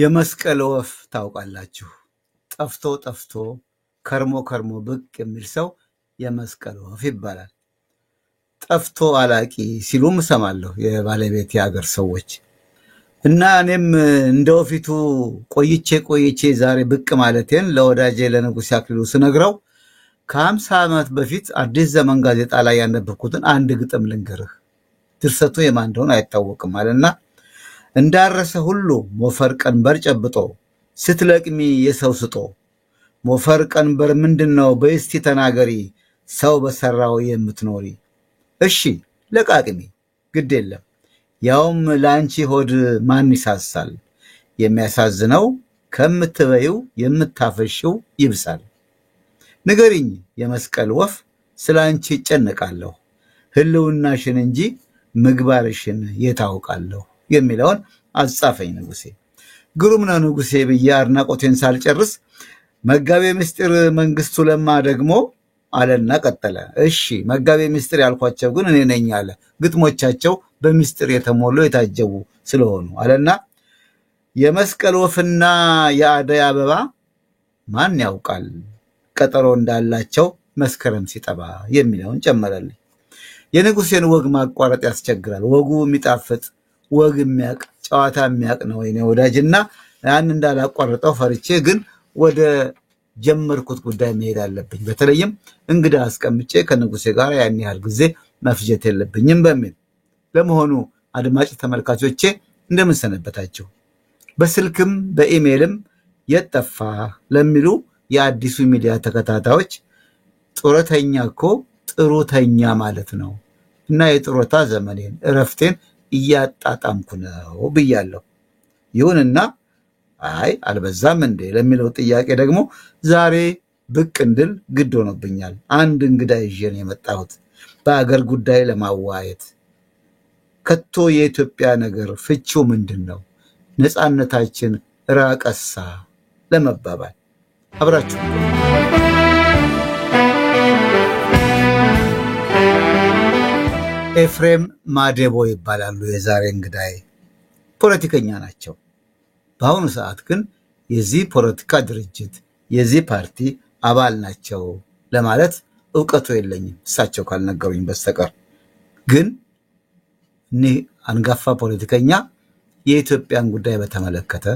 የመስቀል ወፍ ታውቃላችሁ ጠፍቶ ጠፍቶ ከርሞ ከርሞ ብቅ የሚል ሰው የመስቀል ወፍ ይባላል ጠፍቶ አላቂ ሲሉም ሰማለሁ የባለቤት ያገር ሰዎች እና እኔም እንደው ፊቱ ቆይቼ ዛሬ ብቅ ማለቴን ለወዳጄ ለንጉስ ያክሉ ስነግረው ከ50 ዓመት በፊት አዲስ ዘመን ጋዜጣ ላይ ያነበብኩትን አንድ ግጥም ልንገርህ ድርሰቱ የማን እንደሆነ አይታወቅም አለና እንዳረሰ ሁሉ ሞፈር ቀንበር ጨብጦ ስትለቅሚ የሰው ስጦ ሞፈር ቀንበር ምንድነው በእስቲ ተናገሪ ሰው በሰራው የምትኖሪ እሺ ለቃቅሚ ግድ የለም ያውም ላንቺ ሆድ ማን ይሳሳል የሚያሳዝነው ከምትበዩ የምታፈሽው ይብሳል ንገሪኝ የመስቀል ወፍ ስላንቺ ጨነቃለሁ ህልውናሽን እንጂ ምግባርሽን የታውቃለሁ የሚለውን አጻፈኝ ንጉሴ ግሩም ነው ንጉሴ በያርና ቆቴን ሳልጨርስ መጋቤ ምስጢር መንግስቱ ለማ ደግሞ አለና ቀጠለ እሺ መጋቤ ምስጢር ያልኳቸው ግን እኔ ነኝ አለ ግጥሞቻቸው በሚስጥር የተሞሉ የታጀቡ ስለሆኑ አለና የመስቀል ወፍና የአደይ አበባ ማን ያውቃል ቀጠሮ እንዳላቸው መስከረም ሲጠባ የሚለውን ጨመረልኝ የንጉሴን ወግ ማቋረጥ ያስቸግራል ወጉ የሚጣፍጥ ወግ የሚያቅ ጨዋታ የሚያቅ ነው የኔ ወዳጅና ያን እንዳላቋርጠው ፈርቼ ግን ወደ ጀመርኩት ጉዳይ መሄድ አለብኝ በተለይም እንግዳ አስቀምጬ ከንጉሴ ጋር ያን ያህል ጊዜ መፍጀት የለብኝም በሚል ለመሆኑ አድማጭ ተመልካቾቼ እንደምን ሰነበታችሁ በስልክም በኢሜልም የጠፋ ለሚሉ የአዲሱ ሚዲያ ተከታታዮች ጡረተኛኮ ጥሩተኛ ማለት ነው እና የጡረታ ዘመኔን እረፍቴን እያጣጣምኩ ነው ብያለሁ ይሁንና አይ አልበዛም እንዴ ለሚለው ጥያቄ ደግሞ ዛሬ ብቅ እንድል ግድ ሆኖብኛል አንድ እንግዳ ይዤን የመጣሁት በአገር ጉዳይ ለማዋየት ከቶ የኢትዮጵያ ነገር ፍቺው ምንድነው ነፃነታችን ራቀሳ ለመባባል አብራችሁ ኤፍሬም ማዴቦ ይባላሉ የዛሬ እንግዳይ ፖለቲከኛ ናቸው በአሁኑ ሰዓት ግን የዚህ ፖለቲካ ድርጅት የዚህ ፓርቲ አባል ናቸው ለማለት ዕውቀቱ የለኝም እሳቸው ካልነገሩኝ በስተቀር ግን አንጋፋ ፖለቲከኛ የኢትዮጵያን ጉዳይ በተመለከተ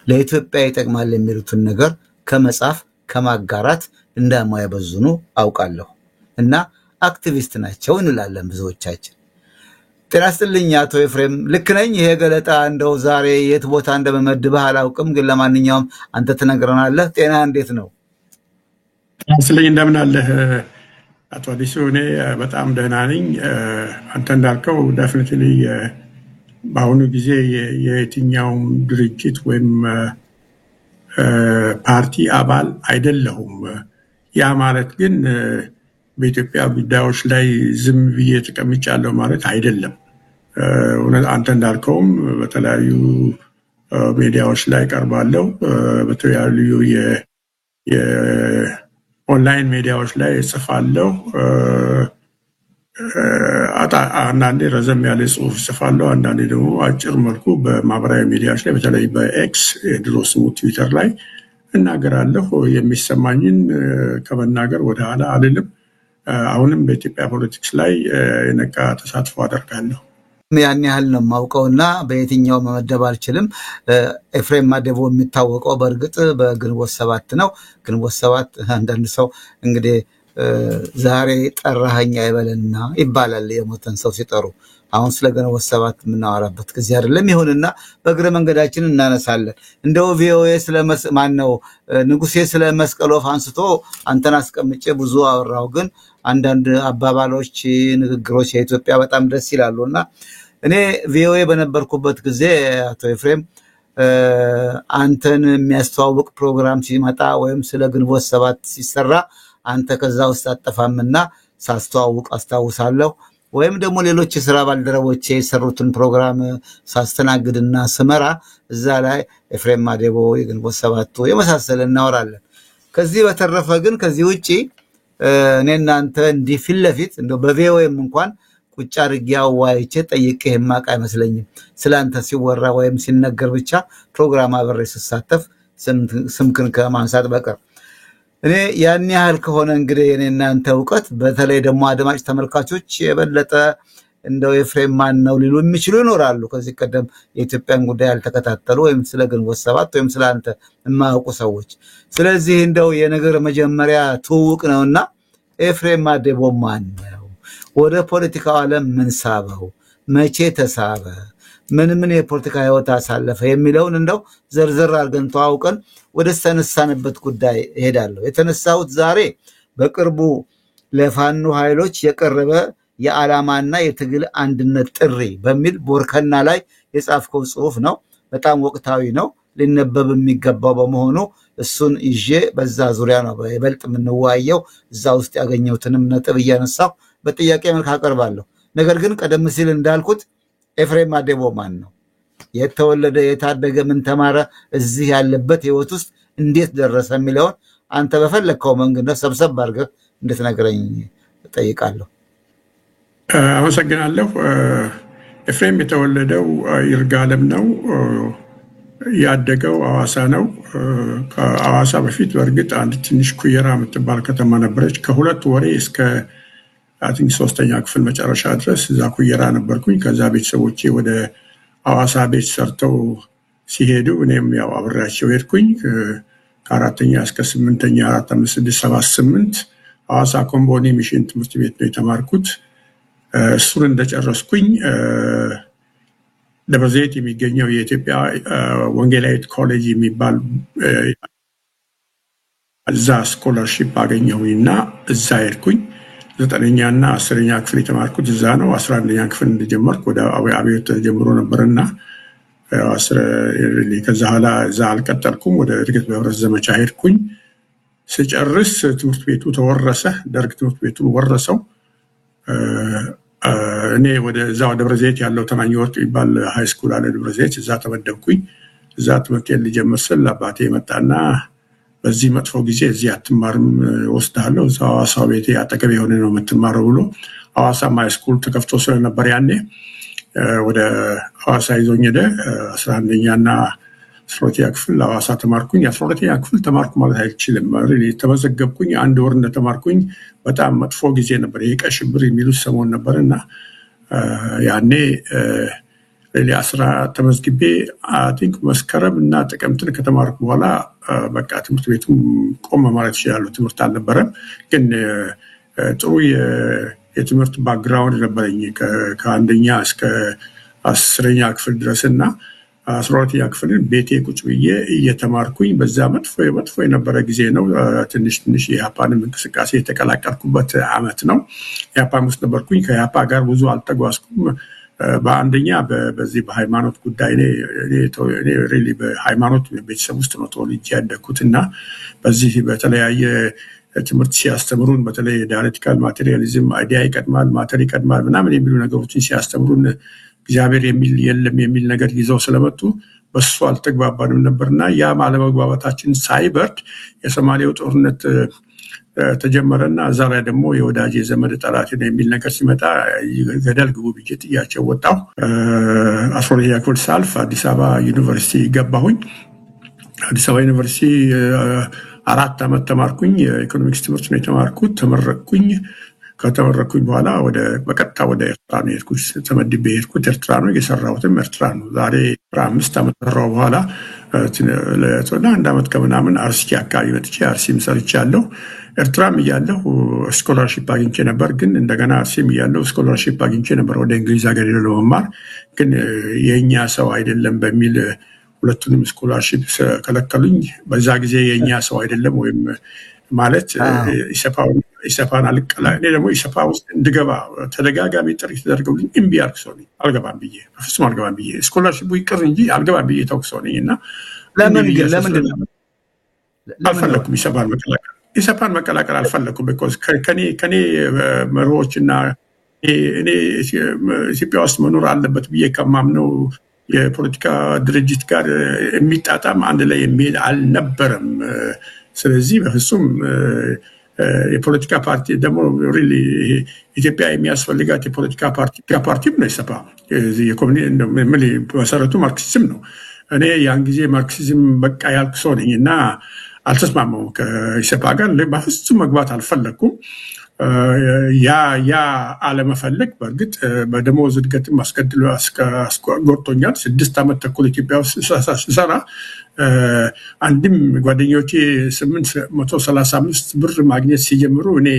ለኢትዮጵያ ይጠቅማል የሚሉትን ነገር ከመጻፍ ከማጋራት እንደማይበዙኑ አውቃለሁ እና አክቲቪስት ናቸው እንላለን ብዙዎቻችን ጤናስጥልኝ አቶ ኤፍሬም ልክ ነኝ ይሄ ገለጣ እንደው ዛሬ የት ቦታ እንደመመድብህ አላውቅም ግን ለማንኛውም አንተ ተነግረናለህ ጤና እንዴት ነው ጤናስጥልኝ እንደምን አለህ አቶ አዲሱ እኔ በጣም ደህና ነኝ አንተ እንዳልከው ዴፊኒትሊ በአሁኑ ጊዜ የየትኛውም ድርጅት ወይም ፓርቲ አባል አይደለሁም ያ ማለት ግን በኢትዮጵያ ጉዳዮች ላይ ዝም ብዬ ተቀምጫለሁ ማለት አይደለም አንተ እንዳልከውም በተለያዩ ሚዲያዎች ላይ ቀርባለሁ በተለያዩ የኦንላይን ሚዲያዎች ላይ ጽፋለሁ አንዳንዴ ረዘም ያለ ጽሁፍ ጽፋለሁ አንዳንዴ ደግሞ አጭር መልኩ በማህበራዊ ሚዲያዎች ላይ በተለይ በኤክስ የድሮ ስሙ ትዊተር ላይ እናገራለሁ የሚሰማኝን ከመናገር ወደ ኋላ አልልም አሁንም በኢትዮጵያ ፖለቲክስ ላይ የነቃ ተሳትፎ አደርጋለሁ ያን ያህል ነው ማውቀውና በየትኛው መመደብ አልችልም ኤፍሬም ማዴቦ የሚታወቀው በእርግጥ በግንቦት 7 ነው ግንቦት 7 አንዳንድ ሰው እንግዲህ ዛሬ ጠራኸኝ አይበልና ይባላል የሞተን ሰው ሲጠሩ አሁን ስለ ግንቦት 7 ምናወራበት ጊዜ አይደለም ይሁንና በእግረ መንገዳችን እናነሳለን እንደው ቪኦኤ ስለማን ነው ንጉሴ ስለ መስቀል ወፍ አንስቶ አንተን አስቀምጬ ብዙ አወራው ግን አንዳንድ አባባሎች ንግግሮች የኢትዮጵያ በጣም ደስ ይላሉና እኔ ቪኦኤ በነበርኩበት ጊዜ አቶ ኤፍሬም አንተን የሚያስተዋውቅ ፕሮግራም ሲመጣ ወይም ስለ ግንቦት 7 ሲሰራ አንተ ከዛ ውስጥ አጠፋምና ሳስተዋውቅ አስተዋውሳለሁ ወይም ደግሞ ሌሎች የሥራ ባልደረቦቼ የሰሩትን ፕሮግራም ሳስተናግድና ስመራ እዛ ላይ ኤፍሬም ማዴቦ የግንቦት 7 የመሳሰለ እናወራለን ከዚህ በተረፈ ግን ከዚህ ውጪ እኔና አንተ እንዲህ ፊት ለፊት እንደው በቪኦኤም እንኳን ቁጭ አድርጌ አዋይቼ ጠይቄ የማውቅ አይመስለኝም። ስላንተ ሲወራ ወይም ሲነገር ብቻ ፕሮግራም አብሬ ስሳተፍ ስምክን ከማንሳት በቀር እኔ ያን ያህል ከሆነ እንግዲህ የኔ እናንተ ዕውቀት በተለይ ደግሞ አድማጭ ተመልካቾች የበለጠ እንደው ኤፍሬም ማን ነው ሊሉ የሚችሉ ይኖራሉ። ከዚህ ቀደም የኢትዮጵያን ጉዳይ ያልተከታተሉ ወይም ስለ ግንቦት ሰባት ወይም ስለ አንተ የማያውቁ ሰዎች። ስለዚህ እንደው የነገር መጀመሪያ ትውውቅ ነውና ኤፍሬም ማዴቦ ማን ነው? ወደ ፖለቲካው ዓለም ምን ሳበው? መቼ ተሳበ? ምን የፖለቲካ ህይወት አሳለፈ የሚለውን እንደው ዘርዘር አድርገን ተዋውቀን ወደ ተነሳንበት ጉዳይ እሄዳለሁ። የተነሳሁት ዛሬ በቅርቡ ለፋኖ ኃይሎች የቀረበ የዓላማና የትግል አንድነት ጥሪ በሚል ቦርከና ላይ የጻፍከው ጽሑፍ ነው። በጣም ወቅታዊ ነው፣ ሊነበብ የሚገባው በመሆኑ እሱን ይዤ በዛ ዙሪያ ነው በይበልጥ የምንወያየው። እዛ ውስጥ ያገኘሁትንም ነጥብ እያነሳሁ በጥያቄ መልክ አቀርባለሁ። ነገር ግን ቀደም ሲል እንዳልኩት ኤፍሬም ማዴቦ ማን ነው? የተወለደ የታደገ ምን ተማረ? እዚህ ያለበት ህይወት ውስጥ እንዴት ደረሰ የሚለውን አንተ በፈለግከው መንገድ ሰብሰብ አድርገህ እንድትነግረኝ እጠይቃለሁ። አመሰግናለሁ። ኤፍሬም የተወለደው ይርጋለም ነው። ያደገው ሐዋሳ ነው። ከሐዋሳ በፊት በእርግጥ አንድ ትንሽ ኩየራ የምትባል ከተማ ነበረች። ከሁለት ወሬ እስከ ሶስተኛ ክፍል መጨረሻ ድረስ እዛ ኩየራ ነበርኩኝ። ከዛ ቤተሰቦቼ ወደ ሐዋሳ ቤት ሰርተው ሲሄዱ እኔም ያው አብሬያቸው ሄድኩኝ። ከአራተኛ እስከ ስምንተኛ 4 5 6 7 8 ሐዋሳ ኮምቦኒ ሚሽን ትምህርት ቤት ነው የተማርኩት። እሱን እንደጨረስኩኝ ደብረ ዘይት የሚገኘው የኢትዮጵያ ወንጌላዊት ኮሌጅ የሚባል እዛ ስኮላርሺፕ አገኘሁኝና እዛ ሄድኩኝ። 9ኛ እና 10ኛ ክፍል የተማርኩት እዛ ነው። 11ኛ ክፍል እንደጀመርኩ ወደ አብዮት ተጀምሮ ነበርና ከዛ ኋላ እዛ አልቀጠልኩም። ወደ እድገት በህብረት ዘመቻ ሄድኩኝ። ስጨርስ ትምህርት ቤቱ ተወረሰ። ደርግ ትምህርት ቤቱን ወረሰው። እኔ ወደ እዛው ደብረ ዘይት ያለው ተናኝ ወርቅ የሚባል ሃይ ስኩል አለ ደብረ ዘይት። እዛ ተመደብኩኝ። እዛ ትምህርቴን ልጀምር ስል አባቴ መጣና በዚህ መጥፎ ጊዜ እዚህ አትማርም ወስዳለሁ፣ እዛው ሐዋሳ ቤቴ አጠገብ የሆነ ነው የምትማረው ብሎ ሐዋሳ ሃይ ስኩል ተከፍቶ ስለነበር ያኔ ወደ ሐዋሳ ይዞኝ ሄደ። 11ኛ እና 12ኛ ክፍል ሐዋሳ ተማርኩኝ። 12ኛ ክፍል ተማርኩ ማለት አይችልም። ተመዘገብኩኝ። 1 ወር እንደተማርኩኝ በጣም መጥፎ ጊዜ ነበር። የቀይ ሽብር የሚሉት ሰሞን ነበርና ያኔ ለአስራ ተመዝግቤ መስከረም እና ጥቅምትን ከተማርኩ በኋላ በቃ ትምህርት ቤቱም ቆመ ማለት ይችላል። ትምህርት አልነበረም፣ ግን ጥሩ የትምህርት ባክግራውንድ ነበረኝ ከአንደኛ እስከ 10ኛ ክፍል ድረስና 12ኛ ክፍልን ቤቴ ቁጭ ብዬ እየተማርኩኝ በዛ መጥፎ የነበረ ጊዜ ነው። ትንሽ የኢህአፓንም እንቅስቃሴ የተቀላቀልኩበት አመት ነው። ኢህአፓም ውስጥ ነበርኩኝ። ከኢህአፓ ጋር ብዙ አልተጓዝኩም። በአንደኛ በዚህ በሃይማኖት ጉዳይ እኔ ሪሊ በሃይማኖት ቤተሰብ ውስጥ ነው ተወልጄ ያደግኩትና በዚህ በተለያየ ትምህርት ሲያስተምሩን በተለይ ዳያሌክቲካል ማቴሪያሊዝም አይዲያ ይቀድማል ማተር ይቀድማል ምናምን የሚሉ ነገሮችን ሲያስተምሩን እግዚአብሔር የሚል የለም የሚል ነገር ይዘው ስለመጡ በሱ አልተግባባንም ነበርና ያ አለመግባባታችን ሳይበርድ የሶማሌው ጦርነት ተጀመረና እዛ ላይ ደግሞ የወዳጅ ዘመድ ጠላት የሚል ነገር ሲመጣ ገደል ግቡ ብዬ ጥያቸው ወጣሁ። 12ኛ ክፍል ሳልፍ አዲስ አበባ ዩኒቨርሲቲ ገባሁኝ። አዲስ አበባ ዩኒቨርሲቲ 4 ዓመት ተማርኩኝ። የኢኮኖሚክስ ትምህርት ነው የተማርኩት። ተመረቅኩኝ። ከተመረቅኩኝ በኋላ በቀጥታ ወደ ኤርትራ ነው የሄድኩት። ተመድቤ የሄድኩት ኤርትራ ነው። የሰራሁትም ኤርትራ ነው። ዛሬ 5 ዓመት ሰራሁ። በኋላ ለቶና 1 ዓመት ከምናምን አርሲ አካባቢ መጥቼ አርሲም ሰርቻለሁ። ኤርትራም እያለሁ ስኮላርሺፕ አግኝቼ ነበር። ግን እንደገና አርሲም እያለሁ ስኮላርሺፕ አግኝቼ ነበር ወደ እንግሊዝ ሀገር ሄደው ለመማር። ግን የኛ ሰው አይደለም በሚል ሁለቱንም ስኮላርሺፕ ከለከሉኝ። በዛ ጊዜ የኛ ሰው አይደለም ወይም ማለት ኢሰፓን አልቀላ እኔ ደግሞ ኢሰፓ ውስጥ እንድገባ ተደጋጋሚ ጥሪ ተደርገውልኝ እምቢ አልኩ። ሰው ነኝ አልገባም ብዬ በፍጹም አልገባም ብዬ ስኮላርሺፑ ይቅር እንጂ አልገባም ብዬ ተውኩ ሰው ነኝና ለምን አልፈለኩም ኢሰፓን መቀላቀል አልፈለኩም። ቢኮዝ ከኔ መርሆችና እኔ ኢትዮጵያ ውስጥ መኖር አለበት ብዬ ከማምነው የፖለቲካ ድርጅት ጋር የሚጣጣም አንድ ላይ የሚሄድ አልነበረም። ስለዚህ በፍጹም የፖለቲካ ፓርቲ ደግሞ ሪሊ ኢትዮጵያ የሚያስፈልጋት የፖለቲካ ፓርቲም ነው ኢሰፓ። መሰረቱ ማርክሲዝም ነው። እኔ ያን ጊዜ ማርክሲዝም በቃ ያልኩ ሰው ነኝ እና አልተስማማሁም ከኢሰፓ ጋር በፍጹም መግባት አልፈለኩም። ያ አለመፈለግ በእርግጥ በደሞዝ እድገትም አስገድሎ ጎድቶኛል። 6 ዓመት ተኩል ኢትዮጵያ ውስጥ ስሰራ አንድም ጓደኞቼ 835 ብር ማግኘት ሲጀምሩ እኔ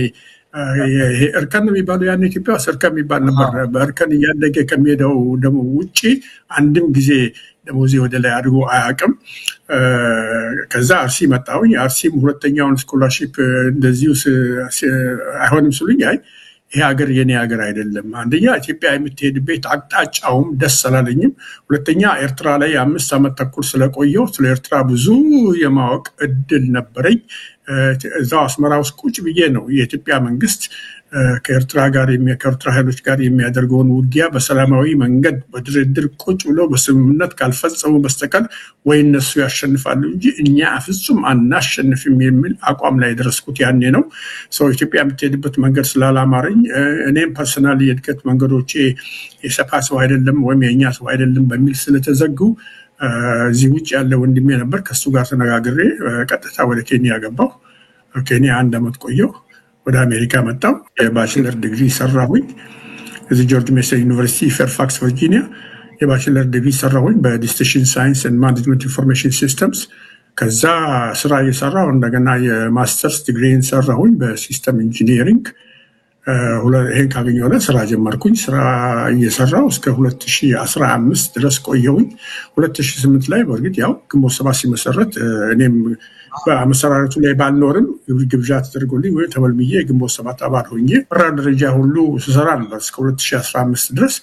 እርከን የሚባለው ያን ኢትዮጵያ ውስጥ እርከን የሚባል ነበር። በእርከን እያደገ ከሚሄደው ደግሞ ውጪ አንድም ጊዜ ደሞዜ ወደ ላይ አድጎ አያውቅም። ከዛ አርሲ መጣሁኝ። አርሲም ሁለተኛውን ስኮላርሺፕ እንደዚሁ አይሆንም ስሉኝ አይ ይሄ ሀገር የኔ ሀገር አይደለም። አንደኛ ኢትዮጵያ የምትሄድበት አቅጣጫውም ደስ አላለኝም። ሁለተኛ ኤርትራ ላይ 5 ዓመት ተኩል ስለቆየው ስለ ኤርትራ ብዙ የማወቅ እድል ነበረኝ። እዛው አስመራ ውስጥ ቁጭ ብዬ ነው የኢትዮጵያ መንግስት ከኤርትራ ኃይሎች ጋር የሚያደርገውን ውጊያ በሰላማዊ መንገድ በድርድር ቁጭ ብሎ በስምምነት ካልፈጸሙ በስተቀር ወይ እነሱ ያሸንፋሉ እንጂ እኛ ፍጹም አናሸንፍም የሚል አቋም ላይ ደረስኩት ያኔ ነው። ኢትዮጵያ የምትሄድበት መንገድ ስላላማረኝ እኔም ፐርሰናሊ የእድገት መንገዶቼ የሰፋ ሰው አይደለም ወይም የእኛ ሰው አይደለም በሚል ስለተዘጉ እዚህ ውጭ ያለ ወንድሜ ነበር። ከሱ ጋር ተነጋግሬ ቀጥታ ወደ ኬንያ ገባሁ። ኬንያ 1 ዓመት ቆየሁ። ወደ አሜሪካ መጣሁ። የባችለር ዲግሪ ሰራሁኝ እዚህ ጆርጅ ሜሰን ዩኒቨርሲቲ ፌርፋክስ ቨርጂኒያ። የባችለር ዲግሪ ሰራሁኝ በዲስቲንክሽን ሳይንስ ኤንድ ማኔጅመንት ኢንፎርሜሽን ሲስተምስ። ከዛ ስራ እየሰራሁ እንደገና የማስተርስ ዲግሪን ሰራሁኝ በሲስተም ኢንጂኒሪንግ። ይሄን ካገኘሁ በኋላ ስራ ጀመርኩኝ። ስራ እየሰራሁ እስከ 2015 ድረስ ቆየሁኝ። 2008 ላይ በእርግጥ ያው ግንቦት 7 ሲመሰረት እኔም በመሰራረቱ ላይ ባልኖርም ግብዣ ተደርጎልኝ ወይ ተመልምዬ ግንቦት 7 አባል ሆኜ ደረጃ ሁሉ ስሰራ ነበር እስከ 2015 ድረስ።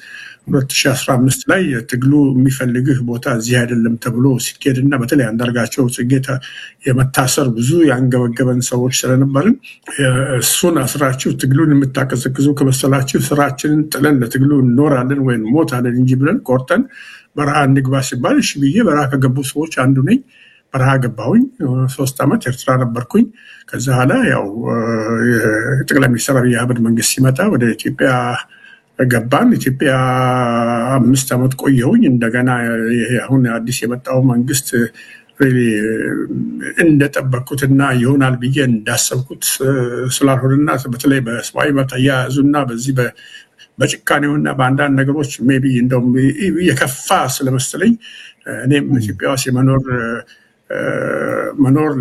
2015 ላይ ትግሉ የሚፈልግህ ቦታ እዚህ አይደለም ተብሎ ሲኬድና በተለይ አንዳርጋቸው ጽጌ የመታሰር ብዙ ያንገበገበን ሰዎች ስለነበርን እሱን አስራችሁ ትግሉን የምታቀዘቅዙ ከመሰላችሁ ስራችንን ጥለን ለትግሉ እንኖራለን ወይም ሞታለን እንጂ ብለን ቆርጠን በረሃ እንግባ ሲባል እሺ ብዬ በረሃ ከገቡ ሰዎች አንዱ ነኝ። በረሃ ገባሁኝ። 3 ዓመት ኤርትራ ነበርኩኝ። ከዛ በኋላ ያው ጠቅላይ ሚኒስትር አብይ አህመድ መንግስት ሲመጣ ወደ ኢትዮጵያ ገባን። ኢትዮጵያ 5 ዓመት ቆየሁኝ። እንደገና አሁን አዲስ የመጣው መንግስት እንደጠበቅኩትና ይሆናል ብዬ እንዳሰብኩት ስላልሆነና በተለይ በሰብአዊ መብት አያያዙና በዚህ በጭካኔውና በአንዳንድ ነገሮች ሜቢ እንደውም የከፋ ስለመሰለኝ እኔም ኢትዮጵያ ውስጥ መኖር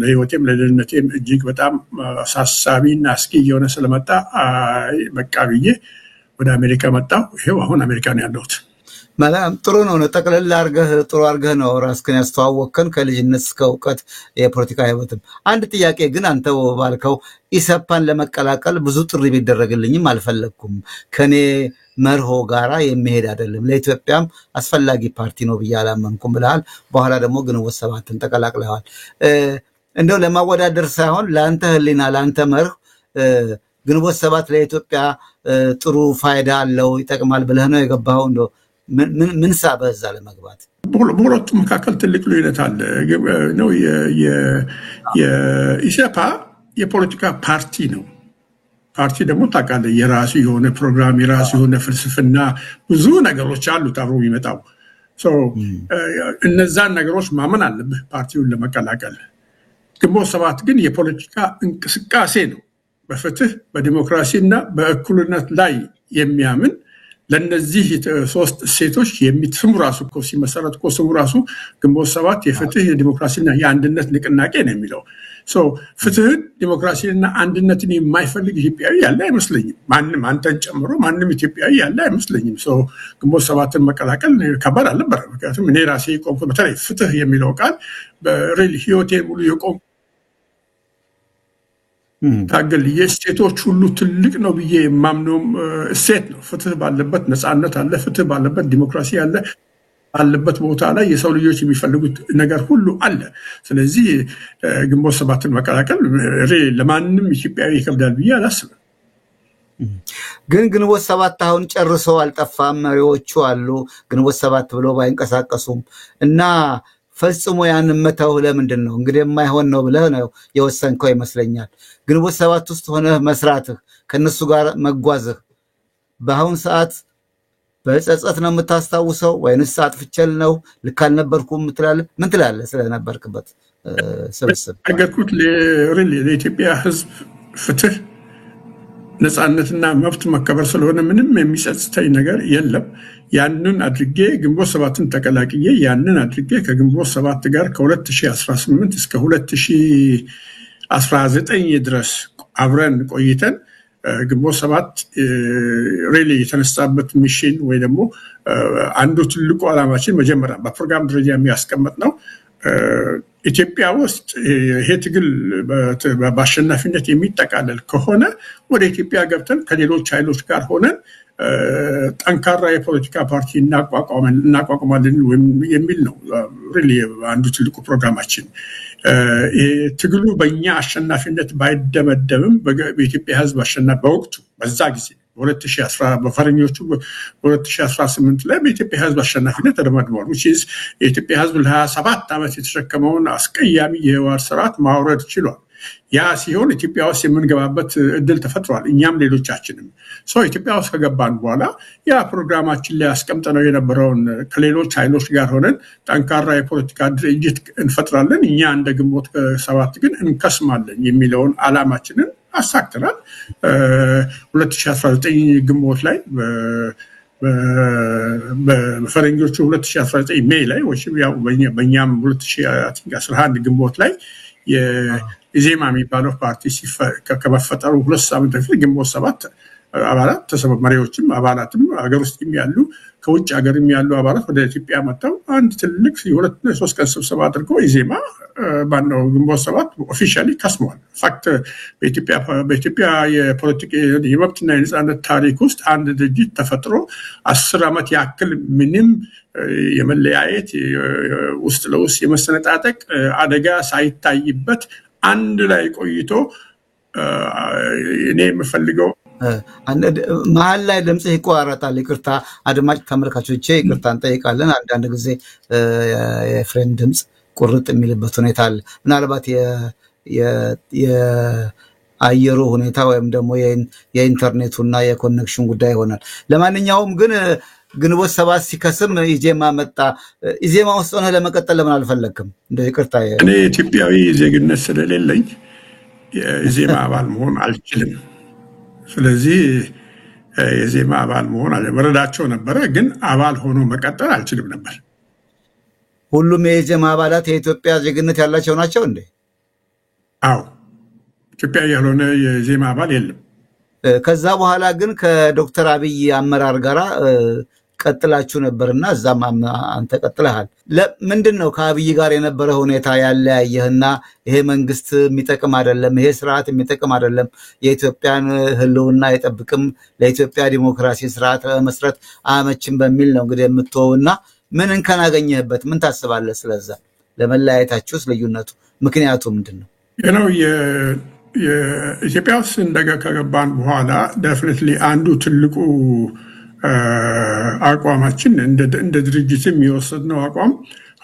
ለህይወቴም ለደህንነቴም እጅግ በጣም አሳሳቢና አስጊ የሆነ ስለመጣ በቃ ብዬ ወደ አሜሪካ መጣሁ። ይሄው አሁን አሜሪካ ነው ያለሁት። መልካም ጥሩ ነው። ጠቅለል አድርገህ ነው ራስህን ያስተዋወቅከን ከልጅነት እስከ እውቀት የፖለቲካ ህይወትም። አንድ ጥያቄ ግን አንተ ባልከው ኢሰፓን ለመቀላቀል ብዙ ጥሪ ቢደረግልኝም አልፈለግኩም፣ ከኔ መርሆ ጋራ የሚሄድ አይደለም፣ ለኢትዮጵያም አስፈላጊ ፓርቲ ነው ብዬ አላመንኩም ብለሃል። በኋላ ደግሞ ግንቦት 7ን ተቀላቅለዋል። እንደው ለማወዳደር ሳይሆን ለአንተ ህሊና ለአንተ መርህ ግንቦት 7 ለኢትዮጵያ ጥሩ ፋይዳ አለው ይጠቅማል ብለህ ነው የገባኸው? እንደው ምን ሳበህ እዛ ለመግባት? በሁለቱም መካከል ትልቅ ልዩነት አለ ነው። የኢሰፓ የፖለቲካ ፓርቲ ነው። ፓርቲ ደግሞ ታውቃለህ የራሱ የሆነ ፕሮግራም የራሱ የሆነ ፍልስፍና ብዙ ነገሮች አሉት አብሮ የሚመጣው። እነዛን ነገሮች ማመን አለብህ ፓርቲውን ለመቀላቀል። ግንቦት 7 ግን የፖለቲካ እንቅስቃሴ ነው። በፍትህ በዲሞክራሲና በእኩልነት ላይ የሚያምን ለነዚህ 3 እሴቶች ስሙ ራሱ እኮ ሲመሰረት እኮ ስሙ ራሱ ግንቦት 7 የፍትህ የዲሞክራሲና የአንድነት ንቅናቄ ነው የሚለው። ፍትህን ዲሞክራሲንና አንድነትን የማይፈልግ ኢትዮጵያዊ ያለ አይመስለኝም። ማንም አንተን ጨምሮ ማንም ኢትዮጵያዊ ያለ አይመስለኝም። ግንቦት 7ን መቀላቀል ከባድ አልነበረ። ምክንያቱም እኔ ራሴ የቆምኩት በተለይ ፍትህ የሚለው ቃል በሬል ህይወቴን ሙሉ የቆም ታገል የእሴቶች ሁሉ ትልቅ ነው ብዬ የማምነውም እሴት ነው። ፍትህ ባለበት ነፃነት አለ፣ ፍትህ ባለበት ዲሞክራሲ አለ፣ ባለበት ቦታ ላይ የሰው ልጆች የሚፈልጉት ነገር ሁሉ አለ። ስለዚህ ግንቦት 7ን መቀላቀል ለማንም ኢትዮጵያዊ ይከብዳል ብዬ አላስብም። ግን ግንቦት 7 አሁን ጨርሶ አልጠፋም። መሪዎቹ አሉ ግንቦት 7 ብሎ ባይንቀሳቀሱም እና ፈጽሞ ያን መተው ለምንድን ነው እንግዲህ የማይሆን ነው ብለህ ነው የወሰንከው ይመስለኛል። ግንቦት ሰባት ውስጥ ሆነ መስራትህ ከነሱ ጋር መጓዝህ በአሁን ሰዓት በጸጸት ነው የምታስታውሰው ወይንስ አጥፍቼል ነው ልክ አልነበርኩም ትላለህ? ምን ትላለህ ስለነበርክበት ስብስብ? አገርኩት ለኢትዮጵያ ህዝብ ፍትህ ነፃነትና መብት መከበር ስለሆነ ምንም የሚጸጽተኝ ነገር የለም። ያንን አድርጌ ግንቦት ሰባትን ተቀላቅዬ ያንን አድርጌ ከግንቦት ሰባት ጋር ከ2018 እስከ 2019 ድረስ አብረን ቆይተን ግንቦት ሰባት ሪሊ የተነሳበት ሚሽን ወይ ደግሞ አንዱ ትልቁ ዓላማችን መጀመሪያ በፕሮግራም ደረጃ የሚያስቀምጥ ነው። ኢትዮጵያ ውስጥ ይሄ ትግል በአሸናፊነት የሚጠቃለል ከሆነ ወደ ኢትዮጵያ ገብተን ከሌሎች ኃይሎች ጋር ሆነን ጠንካራ የፖለቲካ ፓርቲ እናቋቁማለን የሚል ነው። ሪሊ አንዱ ትልቁ ፕሮግራማችን። ትግሉ በእኛ አሸናፊነት ባይደመደምም በኢትዮጵያ ህዝብ አሸናፊ በወቅቱ በዛ ጊዜ በፈረንጆቹ በ2018 ላይ በኢትዮጵያ ህዝብ አሸናፊነት ተደመድሟል። የኢትዮጵያ ህዝብ ለ27 ዓመት የተሸከመውን አስቀያሚ የህወሓት ስርዓት ማውረድ ችሏል። ያ ሲሆን ኢትዮጵያ ውስጥ የምንገባበት እድል ተፈጥሯል። እኛም ሌሎቻችንም ኢትዮጵያ ውስጥ ከገባን በኋላ ያ ፕሮግራማችን ላይ አስቀምጠነው የነበረውን ከሌሎች ኃይሎች ጋር ሆነን ጠንካራ የፖለቲካ ድርጅት እንፈጥራለን፣ እኛ እንደ ግንቦት ሰባት ግን እንከስማለን የሚለውን ዓላማችንን አሳክተናል። 2019 ግንቦት ላይ በፈረንጆቹ 2019 ሜይ ላይ ያው በእኛም 2011 ግንቦት ላይ የኢዜማ የሚባለው ፓርቲ ከመፈጠሩ 2 ሳምንት በፊት ግንቦት ሰባት አባላት መሪዎችም አባላትም ሀገር ውስጥ ያሉ ከውጭ ሀገርም ያሉ አባላት ወደ ኢትዮጵያ መጥተው አንድ ትልቅ የ2-3 ቀን ስብሰባ አድርገው ኢዜማ ባነው ግንቦት ሰባት ኦፊሻሊ ከስሟል። ፋክት በኢትዮጵያ የፖለቲካ የመብትና የነፃነት ታሪክ ውስጥ አንድ ድርጅት ተፈጥሮ 10 ዓመት ያክል ምንም የመለያየት ውስጥ ለውስጥ የመሰነጣጠቅ አደጋ ሳይታይበት አንድ ላይ ቆይቶ እኔ የምፈልገው መሀል ላይ ድምጽህ ይቋረጣል። ይቅርታ አድማጭ ተመልካቾቼ ይቅርታ እንጠይቃለን። አንዳንድ ጊዜ የፍሬም ድምጽ ቁርጥ የሚልበት ሁኔታ አለ። ምናልባት የአየሩ ሁኔታ ወይም ደግሞ የኢንተርኔቱና የኮኔክሽን ጉዳይ ይሆናል። ለማንኛውም ግን ግንቦት ሰባት ሲከስም ኢዜማ መጣ። ኢዜማ ውስጥ ሆነህ ለመቀጠል ለምን አልፈለክም? እንደው ይቅርታ እኔ ኢትዮጵያዊ ዜግነት ስለሌለኝ የኢዜማ አባል መሆን አልችልም። ስለዚህ የኢዜማ አባል መሆን መረዳቸው ነበረ፣ ግን አባል ሆኖ መቀጠል አልችልም ነበር። ሁሉም የኢዜማ አባላት የኢትዮጵያ ዜግነት ያላቸው ናቸው እንዴ? አዎ፣ ኢትዮጵያ ያልሆነ የኢዜማ አባል የለም። ከዛ በኋላ ግን ከዶክተር አብይ አመራር ጋራ ቀጥላችሁ ነበርና እዛም አንተ ቀጥለሃል። ለምንድን ነው ከአብይ ጋር የነበረ ሁኔታ ያለያየህና ይሄ መንግስት የሚጠቅም አይደለም፣ ይሄ ስርዓት የሚጠቅም አይደለም፣ የኢትዮጵያን ህልውና አይጠብቅም፣ ለኢትዮጵያ ዲሞክራሲ ስርዓት ለመስረት አመችም በሚል ነው እንግዲህ የምትወውና ምን እንከን አገኘህበት? ምን ታስባለህ ስለዛ? ለመለያየታችሁስ ልዩነቱ ምክንያቱ ምንድን ነው? የኢትዮጵያ ውስጥ ከገባን በኋላ ዴፊኒትሊ አንዱ ትልቁ አቋማችን እንደ ድርጅትም የወሰድነው አቋም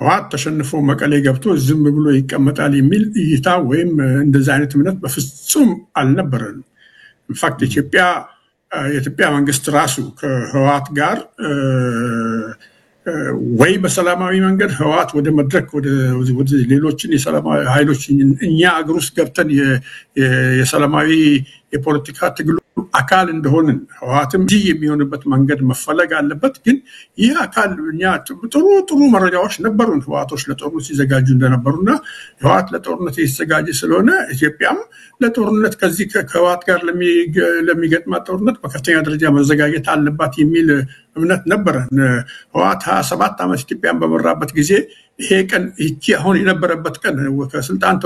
ህወሓት ተሸንፎ መቀሌ ገብቶ ዝም ብሎ ይቀመጣል የሚል እይታ ወይም እንደዛ አይነት እምነት በፍጹም አልነበረንም። ኢንፋክት የኢትዮጵያ መንግስት ራሱ ከህወሓት ጋር ወይ በሰላማዊ መንገድ ህወሓት ወደ መድረክ ወደ ሌሎችን የሰላማዊ ኃይሎች እኛ አገር ውስጥ ገብተን የሰላማዊ የፖለቲካ ትግሉ አካል እንደሆንን ህወሓትም እንጂ የሚሆንበት መንገድ መፈለግ አለበት። ግን ይህ አካል እኛ ጥሩ መረጃዎች ነበሩን ህወሓቶች ለጦርነት ሲዘጋጁ እንደነበሩና ህወሓት ለጦርነት የተዘጋጀ ስለሆነ ኢትዮጵያም ለጦርነት ከዚህ ከህወሓት ጋር ለሚገጥማት ጦርነት በከፍተኛ ደረጃ መዘጋጀት አለባት የሚል እምነት ነበረ። ህወሓት 27 ዓመት ኢትዮጵያን በመራበት ጊዜ ይሄ ቀን አሁን የነበረበት ቀን ከስልጣን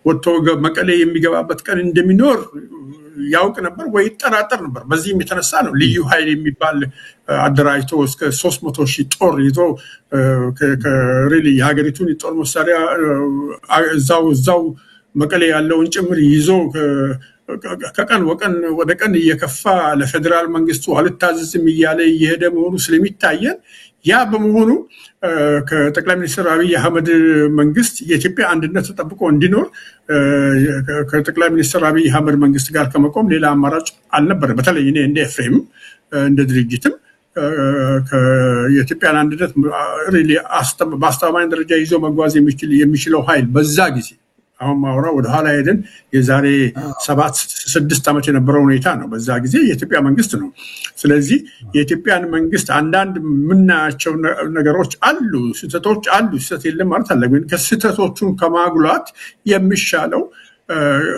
ወጥቶ መቀሌ የሚገባበት ቀን እንደሚኖር ያውቅ ነበር ወይ ይጠራጠር ነበር። በዚህም የተነሳ ነው ልዩ ኃይል የሚባል አደራጅቶ እስከ 300,000 ጦር ይዞ ከሪሊ የሀገሪቱን የጦር መሳሪያ እዛው መቀሌ ያለውን ጭምር ይዞ ከቀን ወደ ቀን እየከፋ ለፌደራል መንግስቱ አልታዘዝም እያለ እየሄደ መሆኑ ስለሚታየን ያ በመሆኑ ከጠቅላይ ሚኒስትር አብይ አህመድ መንግስት የኢትዮጵያ አንድነት ተጠብቆ እንዲኖር ከጠቅላይ ሚኒስትር አብይ አህመድ መንግስት ጋር ከመቆም ሌላ አማራጭ አልነበረ። በተለይ እኔ እንደ ኤፍሬም እንደ ድርጅትም የኢትዮጵያን አንድነት በአስተማማኝ ደረጃ ይዞ መጓዝ የሚችለው ኃይል በዛ ጊዜ አሁን ማውራ ወደ ኋላ ሄደን የዛሬ 7-6 ዓመት የነበረው ሁኔታ ነው። በዛ ጊዜ የኢትዮጵያ መንግስት ነው። ስለዚህ የኢትዮጵያን መንግስት አንዳንድ ምናያቸው ነገሮች አሉ፣ ስህተቶች አሉ። ስህተት የለም ማለት አለ። ግን ከስህተቶቹን ከማጉላት የሚሻለው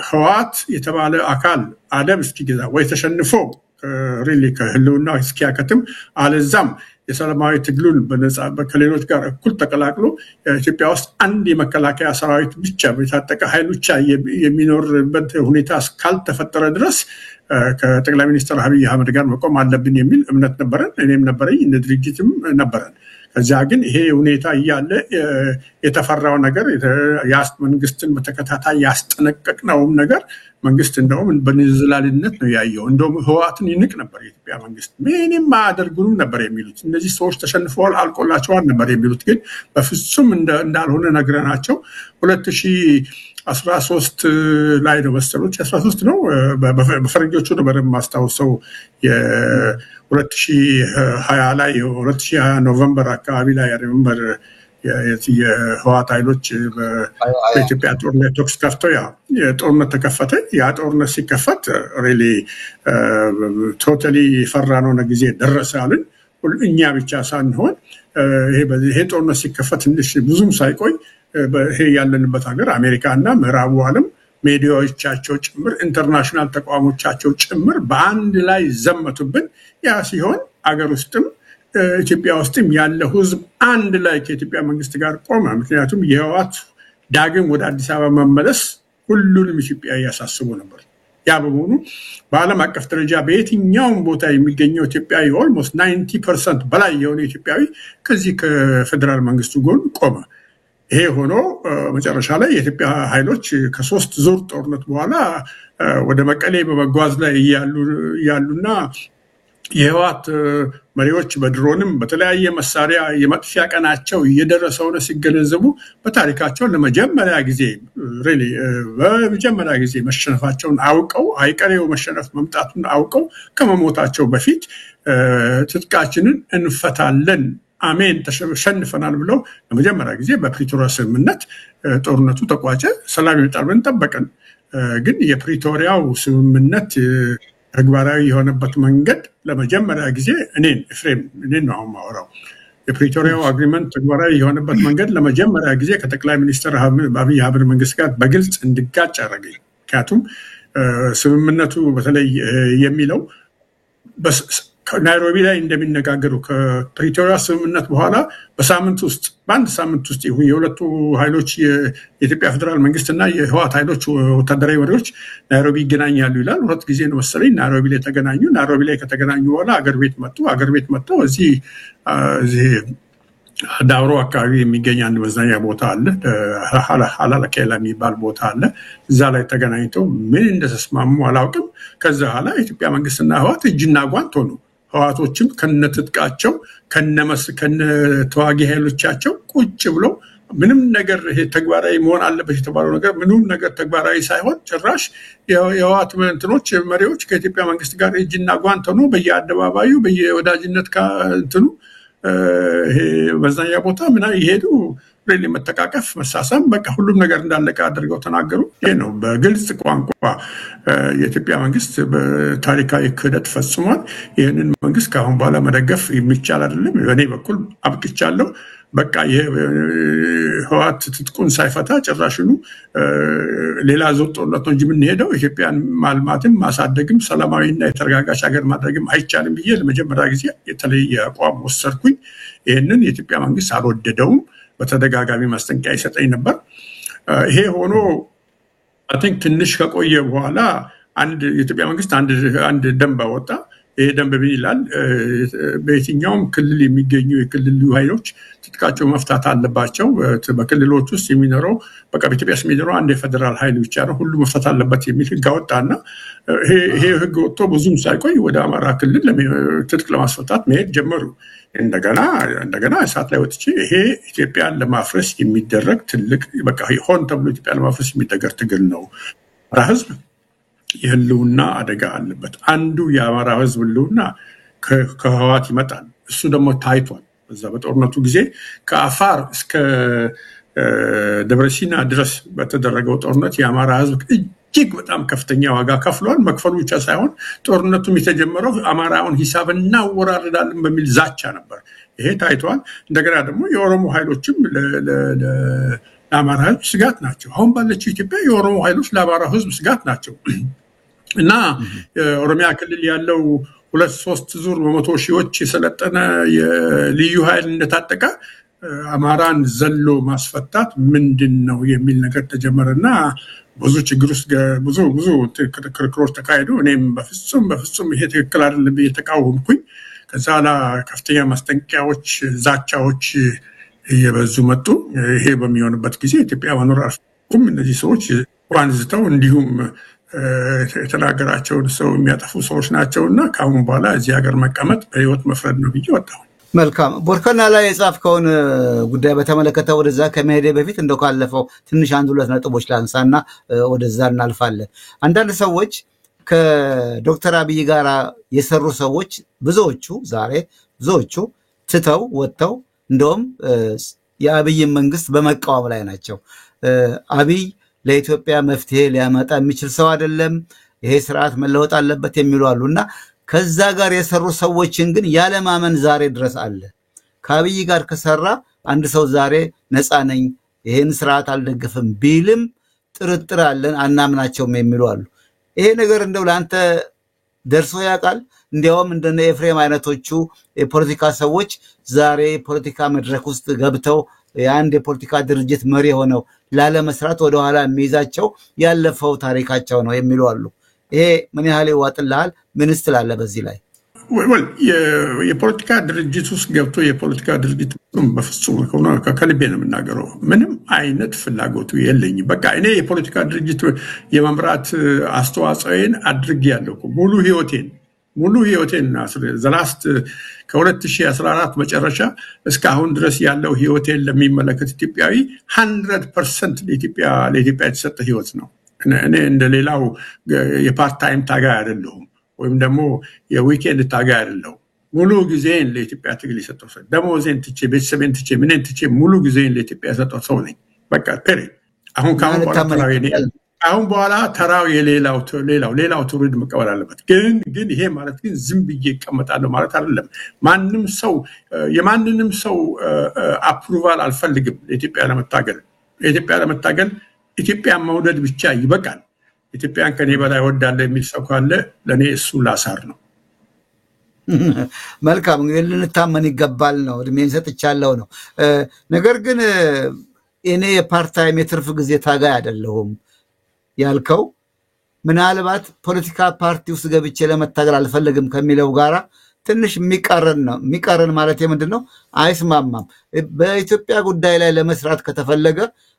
ህወሓት የተባለ አካል አደብ እስኪገዛ ወይ ተሸንፎ ሪሊ ከህልውና እስኪያከትም አለዛም የሰላማዊ ትግሉን ከሌሎች ጋር እኩል ተቀላቅሎ ኢትዮጵያ ውስጥ አንድ የመከላከያ ሰራዊት ብቻ የታጠቀ ኃይል ብቻ የሚኖርበት ሁኔታ እስካልተፈጠረ ድረስ ከጠቅላይ ሚኒስትር አብይ አህመድ ጋር መቆም አለብን የሚል እምነት ነበረን። እኔም ነበረኝ፣ እንደ ድርጅትም ነበረን። ከዚያ ግን ይሄ ሁኔታ እያለ የተፈራው ነገር መንግስትን በተከታታይ ያስጠነቀቅነውም ነገር መንግስት እንደውም በንዝላልነት ነው ያየው። እንደውም ህወሓትን ይንቅ ነበር የኢትዮጵያ መንግስት። ምንም አያደርጉንም ነበር የሚሉት። እነዚህ ሰዎች ተሸንፈዋል፣ አልቆላቸዋል ነበር የሚሉት። ግን በፍጹም እንዳልሆነ ነግረናቸው 2013 ላይ ነው መሰሎች 13 ነው በፈረንጆቹ ነው በደንብ ማስታወሰው 2020 ላይ 2020 ኖቨምበር አካባቢ ላይ ሪሜምበር የህወሓት ኃይሎች በኢትዮጵያ ጦርነት ተኩስ ከፍተው ጦርነት ተከፈተ። ያ ጦርነት ሲከፈት ሪሊ ቶታሊ የፈራነው ጊዜ ደረሰ አልን። እኛ ብቻ ሳንሆን ይሄ ጦርነት ሲከፈት ትንሽ ብዙም ሳይቆይ ይሄ ያለንበት ሀገር አሜሪካና ምዕራቡ ዓለም ሚዲያዎቻቸው ጭምር ኢንተርናሽናል ተቋሞቻቸው ጭምር በአንድ ላይ ዘመቱብን። ያ ሲሆን አገር ውስጥም ኢትዮጵያ ውስጥም ያለው ህዝብ አንድ ላይ ከኢትዮጵያ መንግስት ጋር ቆመ። ምክንያቱም የህወሓት ዳግም ወደ አዲስ አበባ መመለስ ሁሉንም ኢትዮጵያዊ ያሳስቡ ነበር። ያ በመሆኑ በዓለም አቀፍ ደረጃ በየትኛውም ቦታ የሚገኘው ኢትዮጵያዊ ኦልሞስት 90% በላይ የሆነ ኢትዮጵያዊ ከዚህ ከፌደራል መንግስቱ ጎን ቆመ። ይሄ ሆኖ መጨረሻ ላይ የኢትዮጵያ ኃይሎች ከ3 ዙር ጦርነት በኋላ ወደ መቀሌ በመጓዝ ላይ ያሉና የህወሓት መሪዎች በድሮንም በተለያየ መሳሪያ የመጥፊያ ቀናቸው እየደረሰው ነው ሲገነዘቡ በታሪካቸው ለመጀመሪያ ጊዜ መሸነፋቸውን አውቀው አይቀሬው መሸነፍ መምጣቱን አውቀው ከመሞታቸው በፊት ትጥቃችንን እንፈታለን አሜን ተሸንፈናል ብለው ለመጀመሪያ ጊዜ በፕሪቶሪያ ስምምነት ጦርነቱ ተቋጨ። ሰላም ይመጣል ብለን ጠበቅን። ግን የፕሪቶሪያው ስምምነት ተግባራዊ የሆነበት መንገድ ለመጀመሪያ ጊዜ እኔን ነው ማወራው። የፕሪቶሪያው አግሪመንት ተግባራዊ የሆነበት መንገድ ለመጀመሪያ ጊዜ ከጠቅላይ ሚኒስትር አብይ አህመድ መንግስት ጋር በግልጽ እንድጋጭ አደረገኝ። ምክንያቱም ስምምነቱ በተለይ የሚለው ናይሮቢ ላይ እንደሚነጋገሩ ከፕሪቶሪያ ስምምነት በኋላ በአንድ ሳምንት ውስጥ የሁለቱ ኃይሎች የኢትዮጵያ ፌደራል መንግስትና የህወሓት ኃይሎች ወታደራዊ መሪዎች ናይሮቢ ይገናኛሉ ይላል። 2 ጊዜ ነው መሰለኝ ናይሮቢ ላይ ተገናኙ። ናይሮቢ ላይ ከተገናኙ በኋላ አገር ቤት መጥተው እዚህ ዳውሮ አካባቢ የሚገኝ አንድ መዝናኛ ቦታ አለ፣ ሀላላኬላ የሚባል ቦታ አለ። እዛ ላይ ተገናኝተው ምን እንደተስማሙ አላውቅም። ከዛ በኋላ የኢትዮጵያ መንግስትና ህወሓት እጅና ጓንት ሆኑ። ህወሓቶችም ከነትጥቃቸው ከነተዋጊ ኃይሎቻቸው ቁጭ ብለው ምንም ነገር ይሄ ተግባራዊ መሆን አለበት የተባለው ነገር ምንም ነገር ተግባራዊ ሳይሆን ጭራሽ የህወሓት መሪዎች ከኢትዮጵያ መንግስት ጋር እጅና ጓንት ሆኖ በየአደባባዩ በየወዳጅነት እንትኑ ይሄ መዝናኛ ቦታ ይሄዱ ሪሊ መተቃቀፍ መሳሳም በቃ ሁሉም ነገር እንዳለቀ አድርገው ተናገሩ። ይሄ ነው በግልጽ ቋንቋ የኢትዮጵያ መንግስት በታሪካዊ ክህደት ፈጽሟል። ይህንን መንግስት ከአሁን በኋላ መደገፍ የሚቻል አይደለም። በእኔ በኩል አብቅቻለሁ። በቃ ህወሓት ትጥቁን ሳይፈታ ጭራሽኑ ሌላ ዙር ጦርነት ነው እንጂ የምንሄደው ኢትዮጵያን ማልማትም ማሳደግም ሰላማዊና የተረጋጋች ሀገር ማድረግም አይቻልም ብዬ ለመጀመሪያ ጊዜ የተለየ አቋም ወሰድኩኝ። ይህንን የኢትዮጵያ መንግስት አልወደደውም። በተደጋጋሚ ማስጠንቀቂያ ይሰጠኝ ነበር። ይሄ ሆኖ አይ ቲንክ ትንሽ ከቆየ በኋላ የኢትዮጵያ መንግስት አንድ ደንብ አወጣ። ይሄ ደንብ ምን ይላል? በየትኛውም ክልል የሚገኙ የክልል ኃይሎች ትጥቃቸው መፍታት አለባቸው። በክልሎች ውስጥ የሚኖረው በቃ በኢትዮጵያ ውስጥ የሚኖረው አንድ የፌደራል ኃይል ብቻ ነው፣ ሁሉ መፍታት አለበት የሚል ህግ አወጣና ይሄ ህግ ወጥቶ ብዙም ሳይቆይ ወደ አማራ ክልል ትጥቅ ለማስፈታት መሄድ ጀመሩ። እንደገና እሳት ላይ ወጥቼ ይሄ ኢትዮጵያን ለማፍረስ የሚደረግ ትልቅ በቃ ሆን ተብሎ ኢትዮጵያን ለማፍረስ የሚደረግ ትግል ነው። አማራ ህዝብ የህልውና አደጋ አለበት። አንዱ የአማራ ህዝብ ህልውና ከህወሓት ይመጣል። እሱ ደግሞ ታይቷል። በዛ በጦርነቱ ጊዜ ከአፋር እስከ ደብረሲና ድረስ በተደረገው ጦርነት የአማራ ህዝብ እጅግ በጣም ከፍተኛ ዋጋ ከፍሏል። መክፈሉ ብቻ ሳይሆን ጦርነቱም የተጀመረው አማራውን ሂሳብ እናወራርዳለን በሚል ዛቻ ነበር። ይሄ ታይቷል። እንደገና ደግሞ የኦሮሞ ኃይሎችም ለአማራ ህዝብ ስጋት ናቸው። አሁን ባለችው ኢትዮጵያ የኦሮሞ ኃይሎች ለአማራ ህዝብ ስጋት ናቸው እና የኦሮሚያ ክልል ያለው 2-3 ዙር በመቶ ሺዎች የሰለጠነ የልዩ ኃይል እንደታጠቀ አማራን ዘሎ ማስፈታት ምንድን ነው የሚል ነገር ተጀመረና ብዙ ችግር ውስጥ ብዙ ክርክሮች ተካሄዱ። እኔም በፍጹም ይሄ ትክክል አይደለም ብዬ ተቃወምኩኝ። ከዛ ከፍተኛ ማስጠንቀቂያዎች፣ ዛቻዎች እየበዙ መጡ። ይሄ በሚሆንበት ጊዜ ኢትዮጵያ መኖር አልፈልኩም። እነዚህ ሰዎች ቁርአን ዝተው እንዲሁም የተናገራቸውን ሰው የሚያጠፉ ሰዎች ናቸውና ከአሁን በኋላ እዚህ ሀገር መቀመጥ በህይወት መፍረድ ነው ብዬ ወጣሁ። መልካም ቦርከና ላይ የጻፍከውን ጉዳይ በተመለከተ ወደዛ ከመሄዴ በፊት እንደው ካለፈው ትንሽ 1-2 ነጥቦች ላንሳና ወደዛ እናልፋለን። አንዳንድ ሰዎች ከዶክተር አብይ ጋር የሰሩ ሰዎች ብዙዎቹ ትተው ወጥተው እንደውም የአብይ መንግስት በመቃወም ላይ ናቸው። አብይ ለኢትዮጵያ መፍትሄ ሊያመጣ የሚችል ሰው አይደለም፣ ይሄ ስርዓት መለወጥ አለበት የሚሉ አሉና ከዛ ጋር የሰሩ ሰዎችን ግን ያለማመን ዛሬ ድረስ አለ። ከአብይ ጋር ከሰራ አንድ ሰው ዛሬ ነፃ ነኝ ይሄን ስርዓት አልደግፍም ቢልም ጥርጥር አለን አናምናቸውም የሚሉ አሉ። ይሄ ነገር እንደው ለአንተ ደርሶ ያውቃል? እንዲያውም እንደነ ኤፍሬም አይነቶቹ የፖለቲካ ሰዎች ዛሬ ፖለቲካ መድረክ ውስጥ ገብተው የአንድ የፖለቲካ ድርጅት መሪ ሆነው ላለመስራት ወደኋላ የሚይዛቸው ያለፈው ታሪካቸው ነው የሚሉ አሉ። ይሄ ምን ያህል ይዋጥልሃል? ምንስ ትላለህ በዚህ ላይ? የፖለቲካ ድርጅት ውስጥ ገብቶ የፖለቲካ ድርጅት በፍጹም ከልቤ ነው የምናገረው። ምንም አይነት ፍላጎቱ የለኝም። በቃ እኔ የፖለቲካ ድርጅት የመምራት አስተዋጽኦዬን አድርጌያለሁ። ሙሉ ህይወቴን ዘላስት ከ2014 መጨረሻ እስካሁን ድረስ ያለው ህይወቴን ለሚመለከት ኢትዮጵያዊ 100% ለኢትዮጵያ የተሰጠ ህይወት ነው። እኔ እንደሌላው የፓርት ታይም ታጋይ አይደለሁም፣ ወይም ደግሞ የዊኬንድ ታጋይ አይደለሁም። ሙሉ ጊዜን ለኢትዮጵያ ትግል የሰጠው ሰው፣ ደሞዜን ትቼ ቤተሰቤን ትቼ ምንን ትቼ ሙሉ ጊዜን ለኢትዮጵያ የሰጠው ሰው ነኝ። በቃ አሁን በኋላ ተራው የሌላው ትውልድ መቀበል አለበት። ግን ይሄ ማለት ግን ዝም ብዬ እቀመጣለሁ ማለት አይደለም። የማንንም ሰው አፕሩቫል አልፈልግም ለኢትዮጵያ ለመታገል ኢትዮጵያን መውደድ ብቻ ይበቃል። ኢትዮጵያን ከኔ በላይ ወዳለሁ የሚል ሰው ካለ ለኔ እሱ ላሳር ነው። መልካም እንግዲህ ልንታመን ይገባል ነው፣ እድሜን ሰጥቻለሁ ነው። ነገር ግን እኔ የፓርት ታይም የትርፍ ጊዜ ታጋይ አይደለሁም ያልከው ምናልባት ፖለቲካ ፓርቲ ውስጥ ገብቼ ለመታገል አልፈልግም ከሚለው ጋራ ትንሽ የሚቃረን ማለት ምንድነው? አይስማማም። በኢትዮጵያ ጉዳይ ላይ ለመስራት ከተፈለገ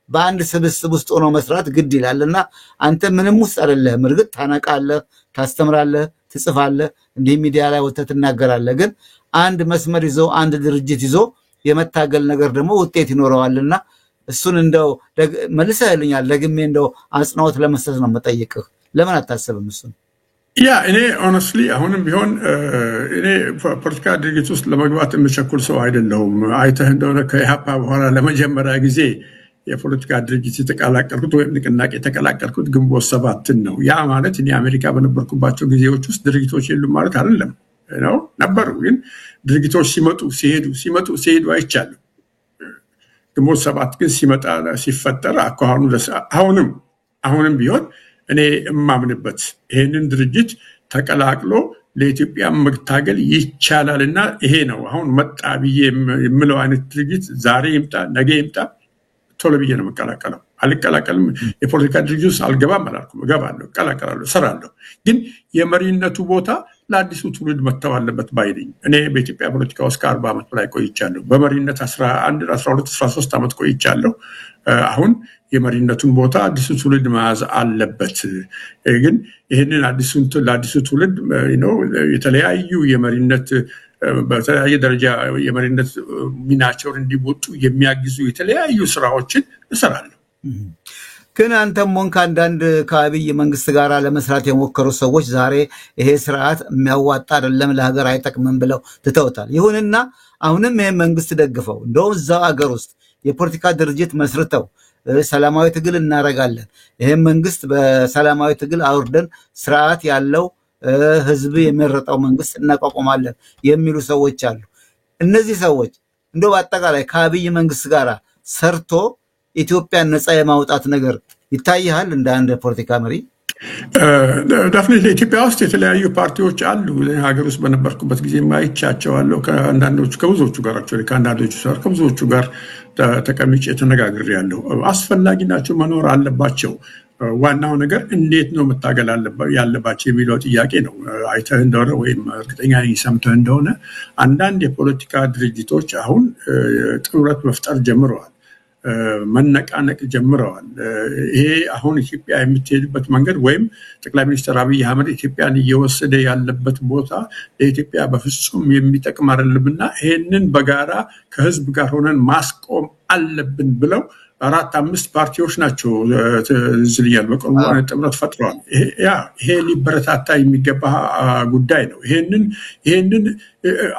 በአንድ ስብስብ ውስጥ ሆኖ መስራት ግድ ይላልና አንተ ምንም ውስጥ አይደለህም። እርግጥ ታነቃለህ፣ ታስተምራለህ፣ ትጽፋለህ፣ እንዲህ ሚዲያ ላይ ወጥተህ ትናገራለህ። ግን አንድ መስመር ይዞ አንድ ድርጅት ይዞ የመታገል ነገር ደግሞ ውጤት ይኖረዋልና እሱን እንደው መልሰህልኛል። ደግሜ እንደው አጽንኦት ለመስጠት ነው የምጠይቅህ። ለምን አታስብም እሱን? እኔ ሆነስትሊ አሁንም ቢሆን እኔ ፖለቲካ ድርጅት ውስጥ ለመግባት የምቸኩል ሰው አይደለሁም። አይተህ እንደሆነ ከኢህአፓ በኋላ ለመጀመሪያ ጊዜ የፖለቲካ ድርጅት የተቀላቀልኩት ወይም ንቅናቄ የተቀላቀልኩት ግንቦት 7 ነው። ያ ማለት እኔ አሜሪካ በነበርኩባቸው ጊዜዎች ውስጥ ድርጅቶች የሉም ማለት አይደለም ነው፣ ነበሩ። ግን ድርጅቶች ሲመጡ ሲሄዱ አይቻልም። ግንቦት 7 ግን ሲፈጠር አሁንም ቢሆን እኔ እማምንበት ይሄንን ድርጅት ተቀላቅሎ ለኢትዮጵያ መታገል ይቻላልና ይሄ ነው አሁን መጣ ብዬ የምለው አይነት ድርጅት ዛሬ ይምጣ ነገ ይምጣ ቶሎ ብዬ ነው መቀላቀለው። አልቀላቀልም። የፖለቲካ ድርጅት ውስጥ አልገባም አላልኩም። እገባለሁ፣ እቀላቀላለሁ፣ እሰራለሁ። ግን የመሪነቱ ቦታ ለአዲሱ ትውልድ መተው አለበት ባይነኝ። እኔ በኢትዮጵያ ፖለቲካ ውስጥ ከ40 ዓመት በላይ ቆይቻለሁ። በመሪነት 11 12 13 ዓመት ቆይቻለሁ። አሁን የመሪነቱን ቦታ አዲሱ ትውልድ መያዝ አለበት። ግን ይህንን ለአዲሱ ትውልድ የተለያዩ የመሪነት በተለያየ ደረጃ የመሪነት ሚናቸውን እንዲወጡ የሚያግዙ የተለያዩ ስራዎችን እሰራለሁ። ግን አንተም ሆንክ አንዳንድ ከአብይ መንግስት ጋር ለመስራት የሞከሩ ሰዎች ዛሬ ይሄ ስርዓት የሚያዋጣ አይደለም፣ ለሀገር አይጠቅምም ብለው ትተውታል። ይሁንና አሁንም ይሄ መንግስት ደግፈው እንደው እዛው ሀገር ውስጥ የፖለቲካ ድርጅት መስርተው ሰላማዊ ትግል እናረጋለን፣ ይሄን መንግስት በሰላማዊ ትግል አውርደን ስርዓት ያለው ህዝብ የሚመረጠው መንግስት እናቋቁማለን የሚሉ ሰዎች አሉ። እነዚህ ሰዎች እንደው በአጠቃላይ ከአብይ መንግስት ጋር ሰርቶ ኢትዮጵያን ነፃ የማውጣት ነገር ይታያል እንደ አንድ ፖለቲካ መሪ? ዳፍኔት ኢትዮጵያ ውስጥ የተለያዩ ፓርቲዎች አሉ። ሀገር ውስጥ በነበርኩበት ጊዜ ማይቻቸዋለሁ። ከብዙዎቹ ጋር ከብዙዎቹ ጋር ተቀምጬ ተነጋግሬያለሁ። አስፈላጊ ናቸው፣ መኖር አለባቸው። ዋናው ነገር እንዴት ነው መታገል ያለባቸው የሚለው ጥያቄ ነው። አይተህ እንደሆነ ወይም እርግጠኛ ሰምተህ እንደሆነ አንዳንድ የፖለቲካ ድርጅቶች አሁን ጥምረት መፍጠር ጀምረዋል፣ መነቃነቅ ጀምረዋል። ይሄ አሁን ኢትዮጵያ የምትሄድበት መንገድ ወይም ጠቅላይ ሚኒስትር አብይ አህመድ ኢትዮጵያን እየወሰደ ያለበት ቦታ ለኢትዮጵያ በፍጹም የሚጠቅም አይደለምና ይሄንን በጋራ ከህዝብ ጋር ሆነን ማስቆም አለብን ብለው 4-5 ፓርቲዎች ናቸው ዝልያል በቅርቡ ጥምረት ፈጥረዋል። ይሄ ሊበረታታ የሚገባ ጉዳይ ነው። ይሄንን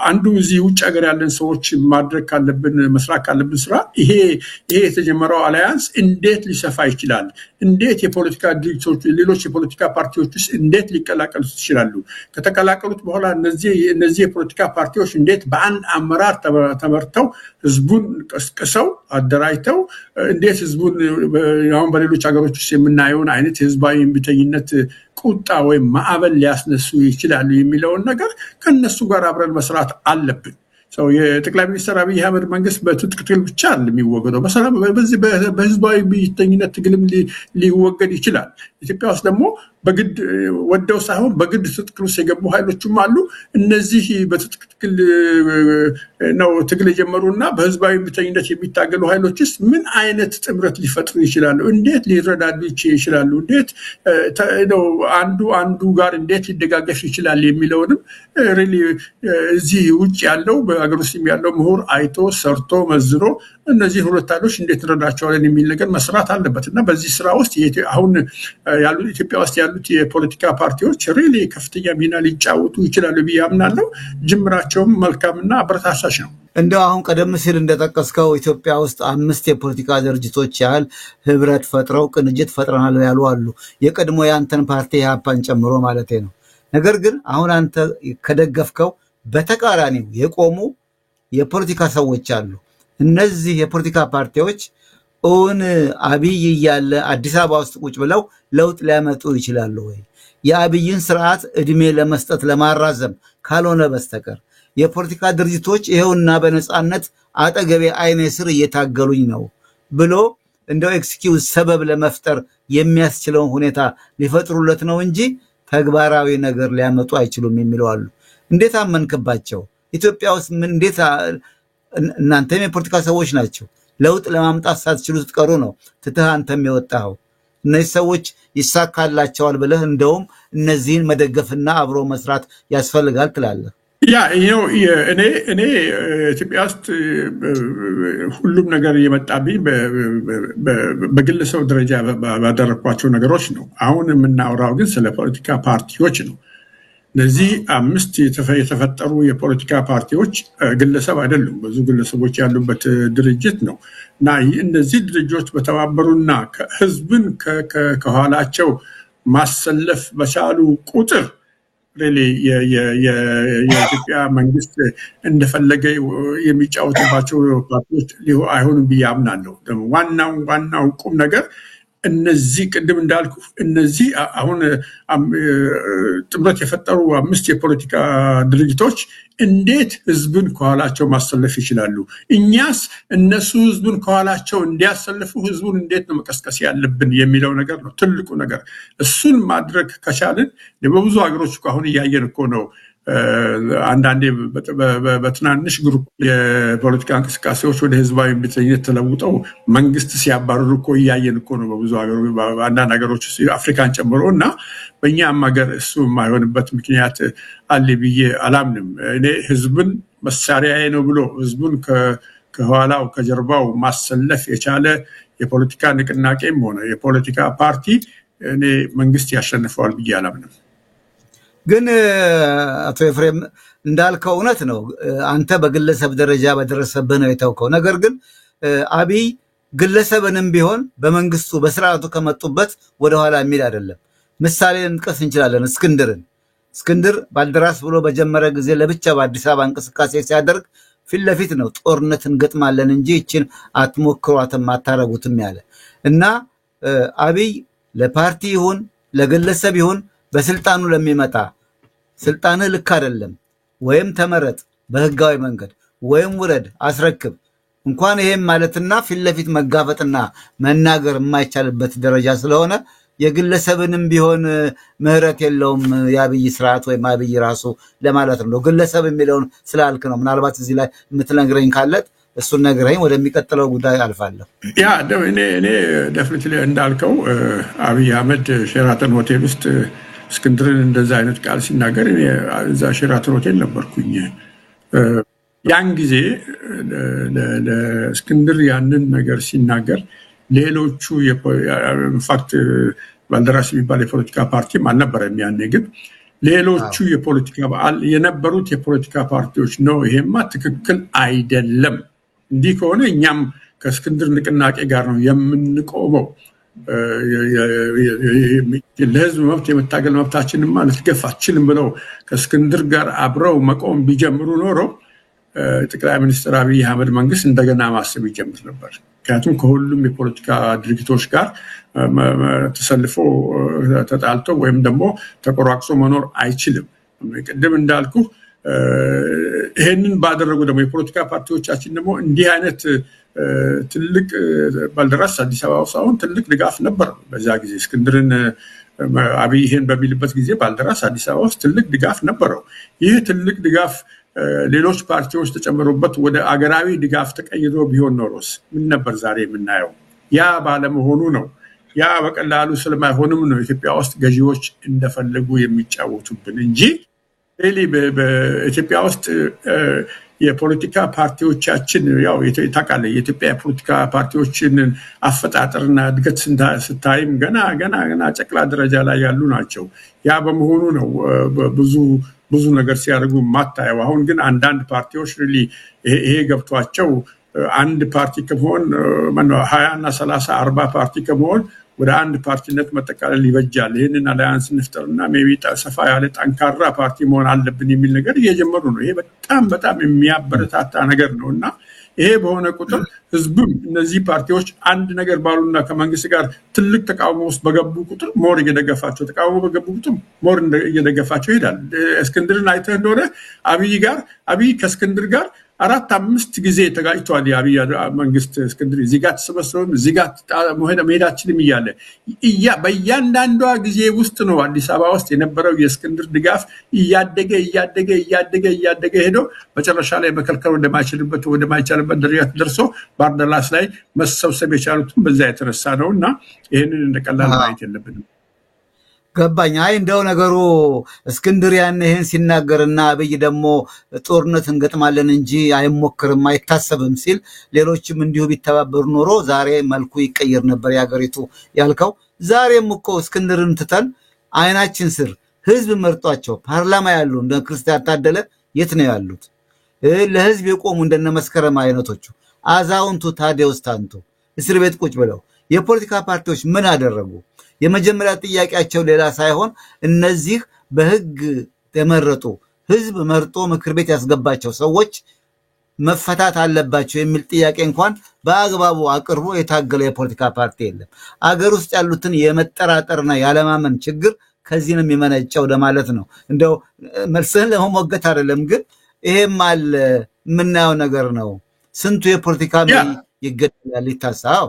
አንዱ እዚህ ውጭ ሀገር ያለን ሰዎች ማድረግ ካለብን መስራት ካለብን ስራ ይሄ የተጀመረው አላያንስ እንዴት ሊሰፋ ይችላል? እንዴት የፖለቲካ ድርጅቶች ሌሎች የፖለቲካ ፓርቲዎች ውስጥ እንዴት ሊቀላቀሉት ይችላሉ? ከተቀላቀሉት በኋላ እነዚህ የፖለቲካ ፓርቲዎች እንዴት በአንድ አመራር ተመርተው ህዝቡን ቀስቅሰው አደራጅተው እንዴት ህዝቡን አሁን በሌሎች ሀገሮች ውስጥ የምናየውን አይነት ህዝባዊ እምቢተኝነት ቁጣ ወይም ማዕበል ሊያስነሱ ይችላሉ የሚለውን ነገር ከነሱ ጋር አብረን መስራት አለብን። የጠቅላይ ሚኒስትር አብይ አህመድ መንግስት በትጥቅ ትግል ብቻ የሚወገደው በህዝባዊ እምቢተኝነት ትግልም ሊወገድ ይችላል። ኢትዮጵያ ውስጥ ደግሞ በግድ ወደው ሳይሆን በግድ ትጥቅ ውስጥ የገቡ ኃይሎችም አሉ። እነዚህ በትጥቅ ትግል ነው ትግል የጀመሩና በህዝባዊ እምቢተኝነት የሚታገሉ ኃይሎችስ ምን አይነት ጥምረት ሊፈጥሩ ይችላሉ? እንዴት ሊረዳዱ ይችላሉ? እንዴት አንዱ ጋር እንዴት ሊደጋገፍ ይችላል የሚለውንም ሪሊ እዚህ ውጭ ያለው በአገር ውስጥ ያለው ምሁር አይቶ ሰርቶ መዝኖ እነዚህ ሁለት ኃይሎች እንዴት እንረዳቸዋለን የሚል ነገር መስራት አለበት እና በዚህ ስራ ውስጥ አሁን ያሉት ኢትዮጵያ ውስጥ ያሉት የፖለቲካ ፓርቲዎች ሪሊ ከፍተኛ ሚና ሊጫወቱ ይችላሉ ብዬ አምናለሁ። ጅምራቸውም መልካምና አበረታች ነው። እንደው አሁን ቀደም ሲል እንደጠቀስከው ኢትዮጵያ ውስጥ 5 የፖለቲካ ድርጅቶች ያህል ህብረት ፈጥረው ቅንጅት ፈጥረናል ያሉ አሉ። የቀድሞ ያንተን ፓርቲ ኢህአፓን ጨምሮ ማለት ነው። ነገር ግን አሁን አንተ ከደገፍከው በተቃራኒው የቆሙ የፖለቲካ ሰዎች አሉ። እነዚህ የፖለቲካ ፓርቲዎች እውን አብይ ያለ አዲስ አበባ ውስጥ ቁጭ ብለው ለውጥ ሊያመጡ ይችላሉ ወይ? የአብይን ስርዓት እድሜ ለመስጠት ለማራዘም ካልሆነ በስተቀር የፖለቲካ ድርጅቶች ይሄውና በነጻነት አጠገቤ አይኔ ስር እየታገሉኝ ነው ብሎ እንደው ኤክስኪውዝ ሰበብ ለመፍጠር የሚያስችለውን ሁኔታ ሊፈጥሩለት ነው እንጂ ተግባራዊ ነገር ሊያመጡ አይችሉም የሚለው አሉ። እንዴት አመንክባቸው? ኢትዮጵያ ውስጥ ምን እንዴት እናንተም የፖለቲካ ሰዎች ናቸው ለውጥ ለማምጣት ሳትችሉ ትቀሩ ነው ትተህ አንተም የወጣው። እነዚህ ሰዎች ይሳካላቸዋል ብለህ እንደውም እነዚህን መደገፍና አብሮ መስራት ያስፈልጋል ትላለህ? እኔ ኢትዮጵያ ውስጥ ሁሉም ነገር የመጣብኝ በግለሰብ ደረጃ ባደረኳቸው ነገሮች ነው። አሁን የምናወራው ግን ስለ ፖለቲካ ፓርቲዎች ነው። እነዚህ 5 የተፈጠሩ የፖለቲካ ፓርቲዎች ግለሰብ አይደሉም፣ ብዙ ግለሰቦች ያሉበት ድርጅት ነው እና እነዚህ ድርጅቶች በተባበሩና ህዝብን ከኋላቸው ማሰለፍ በቻሉ ቁጥር የኢትዮጵያ መንግስት እንደፈለገ የሚጫወትባቸው ፓርቲዎች አይሆኑም ብዬ አምናለሁ። ዋናው ቁም ነገር እነዚህ ቅድም እንዳልኩ እነዚህ አሁን ጥምረት የፈጠሩ 5 የፖለቲካ ድርጅቶች እንዴት ህዝብን ከኋላቸው ማሰለፍ ይችላሉ? እኛስ እነሱ ህዝብን ከኋላቸው እንዲያሰልፉ ህዝቡን እንዴት ነው መቀስቀስ ያለብን የሚለው ነገር ነው ትልቁ ነገር። እሱን ማድረግ ከቻልን በብዙ ሀገሮች አሁን እያየን እኮ ነው። አንዳንዴ በትናንሽ ግሩፕ የፖለቲካ እንቅስቃሴዎች ወደ ህዝባዊ እምቢተኝነት ተለውጠው መንግስት ሲያባርሩ እኮ እያየን እኮ ነው በብዙ ሀገሮች፣ አንዳንድ ሀገሮች አፍሪካን ጨምሮ እና በእኛም ሀገር እሱ የማይሆንበት ምክንያት አለ ብዬ አላምንም። እኔ ህዝብን መሳሪያዬ ነው ብሎ ህዝቡን ከኋላው ከጀርባው ማሰለፍ የቻለ የፖለቲካ ንቅናቄም ሆነ የፖለቲካ ፓርቲ እኔ መንግስት ያሸንፈዋል ብዬ አላምንም። ግን አቶ ኤፍሬም እንዳልከው እውነት ነው። አንተ በግለሰብ ደረጃ በደረሰብህ ነው የተውከው። ነገር ግን አብይ ግለሰብንም ቢሆን በመንግስቱ በስርዓቱ ከመጡበት ወደኋላ የሚል አይደለም። ምሳሌ እንጥቀስ እንችላለን። እስክንድር ባልደራስ ብሎ በጀመረ ጊዜ ለብቻ በአዲስ አበባ እንቅስቃሴ ሲያደርግ ፊት ለፊት ነው ጦርነት እንገጥማለን እንጂ እችን አትሞክሯትም አታረጉትም ያለ እና አብይ ለፓርቲ ይሁን ለግለሰብ ይሁን በስልጣኑ ለሚመጣ ስልጣንህ ልክ አይደለም ወይም ተመረጥ በህጋዊ መንገድ ወይም ውረድ አስረክብ እንኳን ይሄም ማለትና ፊት ለፊት መጋፈጥና መናገር የማይቻልበት ደረጃ ስለሆነ የግለሰብንም ቢሆን ምህረት የለውም የአብይ ስርዓት ወይ አብይ ራሱ ለማለት ነው። ግለሰብ የሚለውን ስላልክ ነው። ምናልባት እዚህ ላይ የምትነግረኝ ካለ እሱን ነግረኝ ወደሚቀጥለው ጉዳይ አልፋለሁ። ያ እኔ ዴፊኒትሊ እንዳልከው አብይ አህመድ ሼራተን ሆቴል ውስጥ እስክንድርን እንደዛ አይነት ቃል ሲናገር እኔ እዛ ሼራተን ሆቴል ነበርኩኝ። ያን ጊዜ ለእስክንድር ያንን ነገር ሲናገር ሌሎቹ ኢንፋክት ባልደራስ የሚባል የፖለቲካ ፓርቲም አልነበረም ያኔ። ግን ሌሎቹ የፖለቲካ የነበሩት የፖለቲካ ፓርቲዎች ነው ይሄማ ትክክል አይደለም፣ እንዲህ ከሆነ እኛም ከእስክንድር ንቅናቄ ጋር ነው የምንቆመው፣ ለህዝብ መብት የመታገል መብታችንማ ልትገፋ አትችልም ብለው ከእስክንድር ጋር አብረው መቆም ቢጀምሩ ኖሮ ጠቅላይ ሚኒስትር አብይ አህመድ መንግስት እንደገና ማሰብ ይጀምር ነበር። ምክንያቱም ከሁሉም የፖለቲካ ድርጅቶች ጋር ተሰልፎ ተጣልቶ ወይም ደግሞ ተቆራቅሶ መኖር አይችልም። ቅድም እንዳልኩ ይሄንን ባደረጉ ደግሞ የፖለቲካ ፓርቲዎቻችን ደግሞ እንዲህ አይነት ትልቅ ባልደራስ አዲስ አበባ ውስጥ አሁን ትልቅ ድጋፍ ነበር በዛ ጊዜ። እስክንድርን አብይ ይሄን በሚልበት ጊዜ ባልደራስ አዲስ አበባ ውስጥ ትልቅ ድጋፍ ነበረው። ይህ ትልቅ ድጋፍ ሌሎች ፓርቲዎች ተጨምሮበት ወደ አገራዊ ድጋፍ ተቀይሮ ቢሆን ኖሮስ ምን ነበር ዛሬ የምናየው? ያ ባለመሆኑ ነው። ያ በቀላሉ ስለማይሆንም ነው ኢትዮጵያ ውስጥ ገዢዎች እንደፈለጉ የሚጫወቱብን እንጂ በኢትዮጵያ ውስጥ የፖለቲካ ፓርቲዎቻችን ያው ታውቃለህ የኢትዮጵያ የፖለቲካ ፓርቲዎችን አፈጣጠርና እድገት ስታይም ገና ጨቅላ ደረጃ ላይ ያሉ ናቸው። ያ በመሆኑ ነው ብዙ ነገር ሲያደርጉ ማታየው። አሁን ግን አንዳንድ ፓርቲዎች ይሄ ገብቷቸው አንድ ፓርቲ ከመሆን 20 እና 30 40 ፓርቲ ከመሆን ወደ አንድ ፓርቲነት መጠቃለል ይበጃል፣ ይህንን አላያንስ እንፍጠርና ሜቢ ሰፋ ያለ ጠንካራ ፓርቲ መሆን አለብን የሚል ነገር እየጀመሩ ነው። ይሄ በጣም የሚያበረታታ ነገር ነው እና ይሄ በሆነ ቁጥር ህዝብም እነዚህ ፓርቲዎች አንድ ነገር ባሉና ከመንግስት ጋር ትልቅ ተቃውሞ ውስጥ በገቡ ቁጥር ሞር እየደገፋቸው ተቃውሞ በገቡ ቁጥር ሞር እየደገፋቸው ይሄዳል። እስክንድርን አይተህ እንደሆነ አብይ ከእስክንድር ጋር 4-5 ጊዜ ተጋጭቷል። የአብይ መንግስት እስክንድር እዚህ ጋር ተሰበሰበም እዚህ ጋር መሄዳችንም እያለ በእያንዳንዷ ጊዜ ውስጥ ነው አዲስ አበባ ውስጥ የነበረው የእስክንድር ድጋፍ እያደገ ሄዶ መጨረሻ ላይ መከልከል ወደማይቻልበት ደረጃ ደርሶ ባልደራስ ላይ መሰብሰብ የቻሉትም በዛ የተነሳ ነው እና ይህንን እንደቀላል ማየት የለብንም። ገባኝ። እንደው ነገሩ እስክንድር ያን ይሄን ሲናገርና አብይ ደግሞ ጦርነት እንገጥማለን እንጂ አይሞክርም አይታሰብም ሲል ሌሎችም እንዲሁ ቢተባበሩ ኖሮ ዛሬ መልኩ ይቀየር ነበር ያገሪቱ ያልከው። ዛሬም እኮ እስክንድርን ትተን አይናችን ስር ህዝብ መርጧቸው ፓርላማ ያሉ እንደ ክርስቲያን ታደለ የት ነው ያሉት? ለህዝብ የቆሙ እንደነ መስከረም አይነቶቹ አዛውንቱ ታዲያውስ ታንቱ እስር ቤት ቁጭ ብለው የፖለቲካ ፓርቲዎች ምን አደረጉ? የመጀመሪያ ጥያቄያቸው ሌላ ሳይሆን እነዚህ በህግ ተመረጡ ህዝብ መርጦ ምክር ቤት ያስገባቸው ሰዎች መፈታት አለባቸው የሚል ጥያቄ እንኳን በአግባቡ አቅርቦ የታገለ የፖለቲካ ፓርቲ የለም። አገር ውስጥ ያሉትን የመጠራጠርና ያለማመን ችግር ከዚህ ነው የሚመነጨው ለማለት ነው። እንደው መልስህን ለመሞገት አይደለም፣ ግን ይሄም አለ የምናየው ነገር ነው። ስንቱ የፖለቲካ መሪ ይገደላል ይታሳው።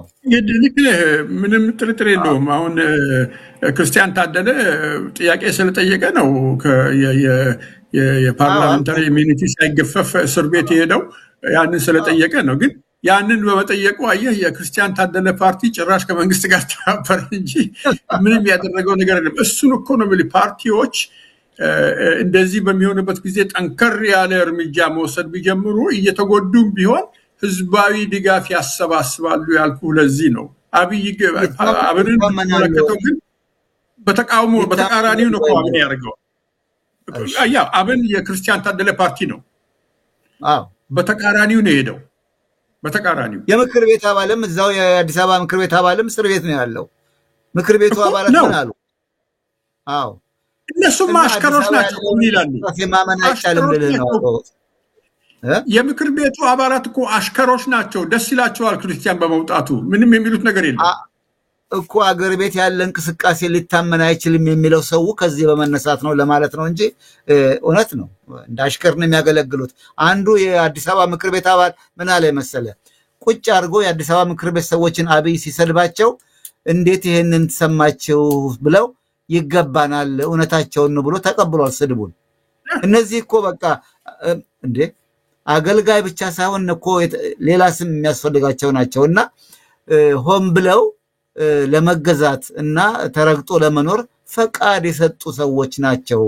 ልክ ምንም ጥርጥር የለውም። አሁን ክርስቲያን ታደለ ጥያቄ ስለጠየቀ ነው የፓርላሜንታሪ ኢሚኒቲ ሳይገፈፍ እስር ቤት የሄደው ያንን ስለጠየቀ ነው። ግን ያንን በመጠየቁ አየህ የክርስቲያን ታደለ ፓርቲ ጭራሽ ከመንግስት ጋር ተባበረ እንጂ ምንም ያደረገው ነገር የለም። እሱን እኮ ነው የምልህ። ፓርቲዎች እንደዚህ በሚሆንበት ጊዜ ጠንከር ያለ እርምጃ መውሰድ ቢጀምሩ እየተጎዱም ቢሆን ህዝባዊ ድጋፍ ያሰባስባሉ ያልኩ ለዚህ ነው። አብንን ተመለከተው ግን በተቃራኒው ነው አብን ያደርገው። ያ አብን የክርስቲያን ታደለ ፓርቲ ነው። በተቃራኒው ነው ሄደው። በተቃራኒው የምክር ቤት አባልም እዛው የአዲስ አበባ ምክር ቤት አባልም እስር ቤት ነው ያለው። ምክር ቤቱ አባላት ምን አሉ? እነሱም አሽከሮች ናቸው ይላሉ። የማመን አይቻልም ልልህ ነው። የምክር ቤቱ አባላት እኮ አሽከሮች ናቸው። ደስ ይላቸዋል ክርስቲያን በመውጣቱ። ምንም የሚሉት ነገር የለም እኮ። አገር ቤት ያለ እንቅስቃሴ ሊታመን አይችልም የሚለው ሰው ከዚህ በመነሳት ነው ለማለት ነው እንጂ እውነት ነው። እንደ አሽከር ነው የሚያገለግሉት። አንዱ የአዲስ አበባ ምክር ቤት አባል ምን አለ መሰለ፣ ቁጭ አድርጎ የአዲስ አበባ ምክር ቤት ሰዎችን አብይ ሲሰድባቸው እንዴት ይሄንን ተሰማቸው ብለው ይገባናል እውነታቸውን ነው ብሎ ተቀብሏል ስድቡን። እነዚህ እኮ በቃ እንዴ አገልጋይ ብቻ ሳይሆን እኮ ሌላ ስም የሚያስፈልጋቸው ናቸውና ሆም ብለው ለመገዛት እና ተረግጦ ለመኖር ፈቃድ የሰጡ ሰዎች ናቸው።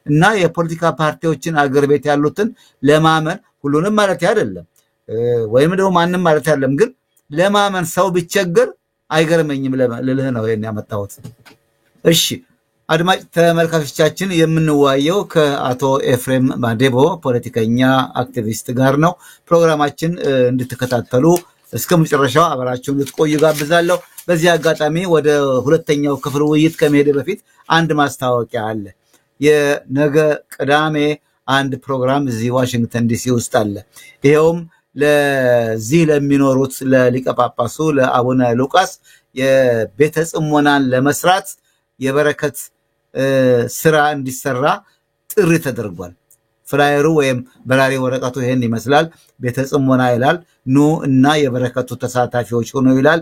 እና የፖለቲካ ፓርቲዎችን አገር ቤት ያሉትን ለማመን ሁሉንም ማለት አይደለም ወይም ደግሞ ማንንም ማለት አይደለም፣ ግን ለማመን ሰው ቢቸገር አይገርመኝም ልልህ ነው ይሄን ያመጣሁት። እሺ አድማጭ ተመልካቾቻችን የምንዋየው ከአቶ ኤፍሬም ማዴቦ ፖለቲከኛ አክቲቪስት ጋር ነው። ፕሮግራማችን እንድትከታተሉ እስከ መጨረሻው አብራችሁን ልትቆዩ ጋብዛለሁ። በዚህ አጋጣሚ ወደ ሁለተኛው ክፍል ውይይት ከመሄድ በፊት አንድ ማስታወቂያ አለ። የነገ ቅዳሜ አንድ ፕሮግራም እዚህ ዋሽንግተን ዲሲ ውስጥ አለ። ይሄውም ለዚህ ለሚኖሩት ለሊቀ ጳጳሱ ለአቡነ ሉቃስ የቤተ ጽሞናን ለመስራት የበረከት ስራ እንዲሰራ ጥሪ ተደርጓል። ፍላየሩ ወይም በራሪ ወረቀቱ ይሄን ይመስላል። ቤተ ጽሞና ይላል። ኑ እና የበረከቱ ተሳታፊዎች ሆኖ ይላል።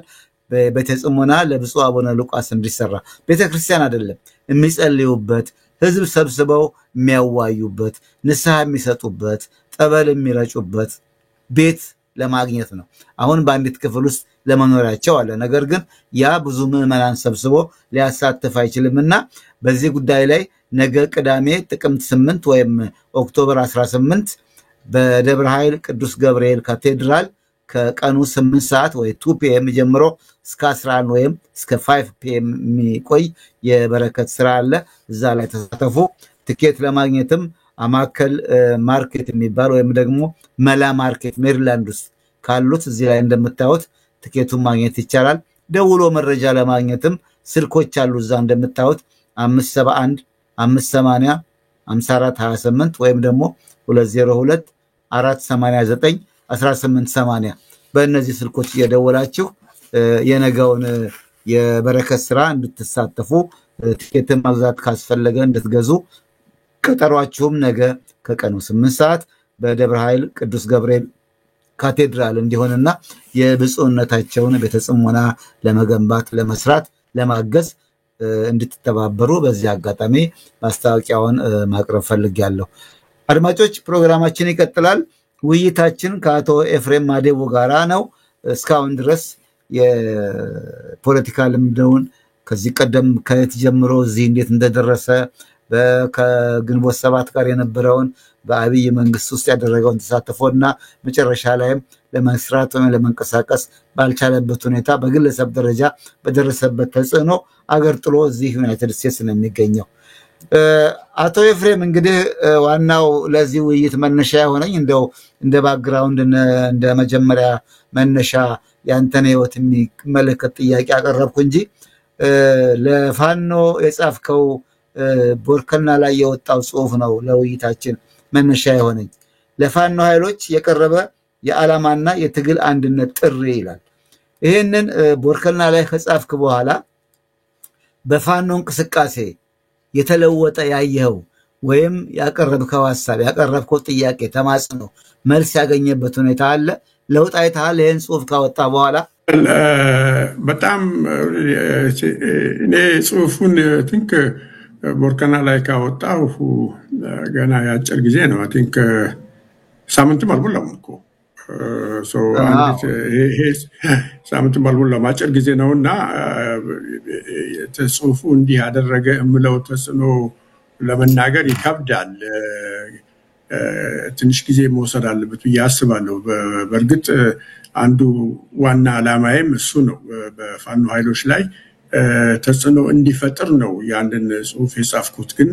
ቤተ ጽሞና ለብፁዕ አቡነ ሉቃስ እንዲሰራ ቤተክርስቲያን አይደለም የሚጸልዩበት፣ ህዝብ ሰብስበው የሚያዋዩበት፣ ንስሐ የሚሰጡበት፣ ጠበል የሚረጩበት ቤት ለማግኘት ነው። አሁን በአንዲት ክፍል ውስጥ ለመኖራቸው አለ። ነገር ግን ያ ብዙ ምዕመናን ሰብስቦ ሊያሳትፍ አይችልምና በዚህ ጉዳይ ላይ ነገ ቅዳሜ ጥቅምት 8 ወይም ኦክቶበር 18 በደብረ ኃይል ቅዱስ ገብርኤል ካቴድራል ከቀኑ 8 ሰዓት ወይ 2 ፒኤም ጀምሮ እስከ 11 ወይም እስከ 5 ፒኤም የሚቆይ የበረከት ስራ አለ። እዛ ላይ ተሳተፉ። ትኬት ለማግኘትም አማከል ማርኬት የሚባል ወይም ደግሞ መላ ማርኬት ሜሪላንድ ውስጥ ካሉት እዚህ ላይ እንደምታዩት ትኬቱን ማግኘት ይቻላል። ደውሎ መረጃ ለማግኘትም ስልኮች አሉ እዛ እንደምታዩት 571 580 5428 ወይም ደግሞ 202 489 1880 በእነዚህ ስልኮች እየደወላችሁ የነገውን የበረከት ስራ እንድትሳተፉ ትኬትን ማግዛት ካስፈለገ እንድትገዙ ቀጠሯችሁም ነገ ከቀኑ 8 ሰዓት በደብረ ኃይል ቅዱስ ገብርኤል ካቴድራል እንዲሆንና የብፁዕነታቸውን ቤተ ጽሞና ለመገንባት ለመስራት ለማገዝ እንድትተባበሩ በዚህ አጋጣሚ ማስታወቂያውን ማቅረብ ፈልጌያለሁ። አድማጮች ፕሮግራማችን ይቀጥላል። ውይይታችን ከአቶ ኤፍሬም ማዴቦ ጋራ ነው። እስካሁን ድረስ የፖለቲካ ልምደውን ከዚህ ቀደም ከየት ጀምሮ እዚህ እንዴት እንደደረሰ ከግንቦት ሰባት ጋር የነበረውን በአብይ መንግስት ውስጥ ያደረገውን ተሳትፎና መጨረሻ ላይም ለመስራት ወይም ለመንቀሳቀስ ባልቻለበት ሁኔታ በግለሰብ ደረጃ በደረሰበት ተጽዕኖ አገር ጥሎ እዚህ ዩናይትድ ስቴትስ ነው የሚገኘው። አቶ ኤፍሬም እንግዲህ ዋናው ለዚህ ውይይት መነሻ የሆነኝ እንደው እንደ ባክግራውንድ እንደ መጀመሪያ መነሻ ያንተን ህይወት የሚመለከት ጥያቄ አቀረብኩ እንጂ ለፋኖ የጻፍከው ቦርከና ላይ የወጣው ጽሁፍ ነው ለውይይታችን መነሻ የሆነኝ። ለፋኖ ኃይሎች የቀረበ የዓላማና የትግል አንድነት ጥሪ ይላል። ይህንን ቦርከና ላይ ከጻፍክ በኋላ በፋኖ እንቅስቃሴ የተለወጠ ያየኸው ወይም ያቀረብከው ሐሳብ ያቀረብከው ጥያቄ ተማጽኖ መልስ ያገኘበት ሁኔታ አለ? ለውጥ አይተሃል? ይህን ጽሁፍ ካወጣ በኋላ በጣም እኔ ጽሁፉን ቲንክ ቦርከና ላይ ካወጣሁ ገና ያጭር ጊዜ ነው። ቲንክ ሳምንትም አልሞላም እኮ ሳምንትም አልሞላም፣ አጭር ጊዜ ነው እና ጽሁፉ እንዲህ ያደረገ የምለው ተጽዕኖ ለመናገር ይከብዳል። ትንሽ ጊዜ መውሰድ አለበት ብዬ አስባለሁ። በእርግጥ አንዱ ዋና ዓላማዬም እሱ ነው። በፋኖ ኃይሎች ላይ ተጽዕኖ እንዲፈጥር ነው ያንን ጽሁፍ የጻፍኩት። ግን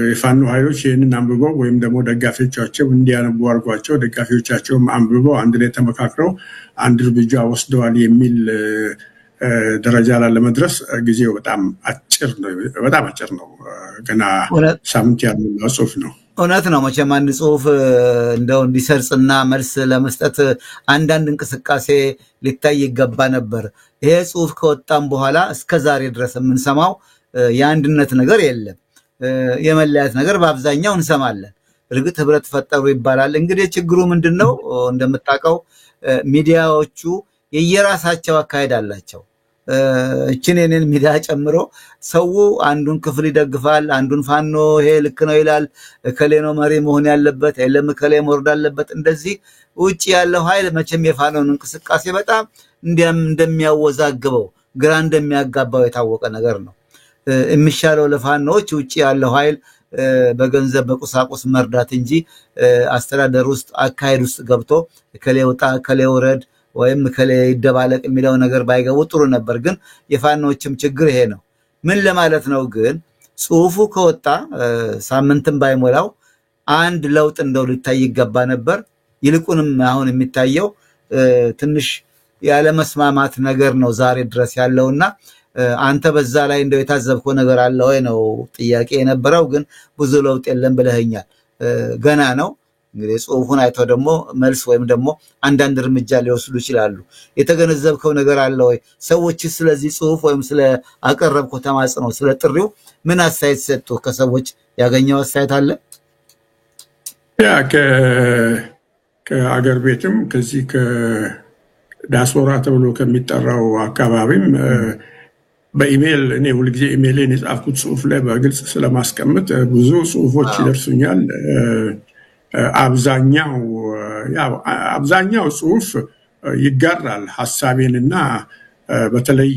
የፋኖ ኃይሎች ይህንን አንብበው ወይም ደግሞ ደጋፊዎቻቸው እንዲያነቡ አድርጓቸው ደጋፊዎቻቸውም አንብበው አንድ ላይ ተመካክረው አንድ እርምጃ ወስደዋል የሚል ደረጃ ላይ ለመድረስ ጊዜው በጣም አጭር ነው። ገና ሳምንት ያለው ጽሁፍ ነው። እውነት ነው። መቼም አንድ ጽሁፍ እንደው እንዲሰርጽና መልስ ለመስጠት አንዳንድ እንቅስቃሴ ሊታይ ይገባ ነበር። ይሄ ጽሁፍ ከወጣም በኋላ እስከ ዛሬ ድረስ የምንሰማው የአንድነት ነገር የለም። የመለያየት ነገር በአብዛኛው እንሰማለን። እርግጥ ህብረት ፈጠሩ ይባላል። እንግዲህ ችግሩ ምንድነው? እንደምታውቀው ሚዲያዎቹ የየራሳቸው አካሄድ አላቸው። እችን የኔን ሚዲያ ጨምሮ ሰው አንዱን ክፍል ይደግፋል፣ አንዱን ፋኖ ይሄ ልክ ነው ይላል፣ እከሌ ነው መሪ መሆን ያለበት፣ የለም እከሌ መውረድ አለበት። እንደዚህ ውጪ ያለው ኃይል መቼም የፋኖን እንቅስቃሴ በጣም እንደሚያወዛግበው ግራ እንደሚያጋባው የታወቀ ነገር ነው። የሚሻለው ለፋኖች ውጪ ያለው ኃይል በገንዘብ በቁሳቁስ መርዳት እንጂ አስተዳደር ውስጥ አካሄድ ውስጥ ገብቶ እከሌ ወጣ እከሌ ወረድ ወይም እከሌ ይደባለቅ የሚለው ነገር ባይገቡ ጥሩ ነበር። ግን የፋኖችም ችግር ይሄ ነው። ምን ለማለት ነው? ግን ጽሁፉ ከወጣ ሳምንትም ባይሞላው አንድ ለውጥ እንደው ሊታይ ይገባ ነበር። ይልቁንም አሁን የሚታየው ትንሽ ያለ መስማማት ነገር ነው ዛሬ ድረስ ያለውና አንተ በዛ ላይ እንደው የታዘብከው ነገር አለ ወይ ነው ጥያቄ የነበረው። ግን ብዙ ለውጥ የለም ብለኸኛል። ገና ነው እንግዲህ ጽሁፉን አይቶ ደግሞ መልስ ወይም ደግሞ አንዳንድ እርምጃ ሊወስዱ ይችላሉ። የተገነዘብከው ነገር አለ ወይ? ሰዎች ስለዚህ ጽሁፍ ወይም ስለ አቀረብከው ተማጽኖ ስለ ጥሪው ምን አስተያየት ሰጡ? ከሰዎች ያገኘው አስተያየት አለ? ያ ከአገር ቤትም ከዚህ ከዳስፖራ ተብሎ ከሚጠራው አካባቢም በኢሜል እኔ ሁልጊዜ ኢሜልን የጻፍኩት ጽሁፍ ላይ በግልጽ ስለማስቀምጥ ብዙ ጽሁፎች ይደርሱኛል። አብዛኛው ጽሁፍ ይጋራል ሐሳቤንና በተለይ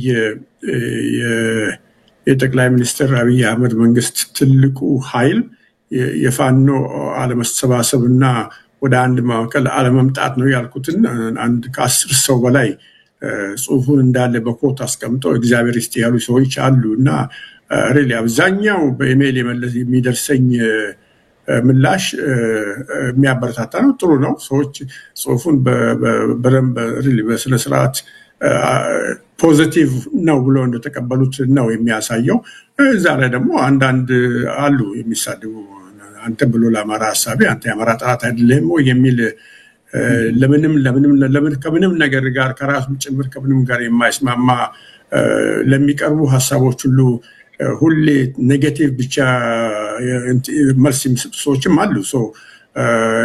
የጠቅላይ ሚኒስትር አብይ አህመድ መንግስት ትልቁ ኃይል የፋኖ አለመሰባሰብና ወደ አንድ ማዕከል አለመምጣት ነው ያልኩትን አንድ ከ10 ሰው በላይ ጽሁፉን እንዳለ በኮት አስቀምጠው እግዚአብሔር ይስጥ ያሉ ሰዎች አሉ እና ሪሊ አብዛኛው በኢሜል የሚደርሰኝ ምላሽ የሚያበረታታ ነው። ጥሩ ነው። ሰዎች ጽሁፉን በደንብ ሪሊ በስነ ስርዓት ፖዚቲቭ ነው ብሎ እንደተቀበሉት ነው የሚያሳየው። እዛ ላይ ደግሞ አንዳንድ አሉ የሚሳደቡ አንተ ብሎ ለአማራ ሐሳቢ አንተ የአማራ ጠላት አይደለም የሚል ከምንም ነገር ጋር ከራሱ ጭምር ከምንም ጋር የማይስማማ ለሚቀርቡ ሐሳቦች ሁሌ ኔጌቲቭ ብቻ መልስ የሚሰጡ ሰዎችም አሉ።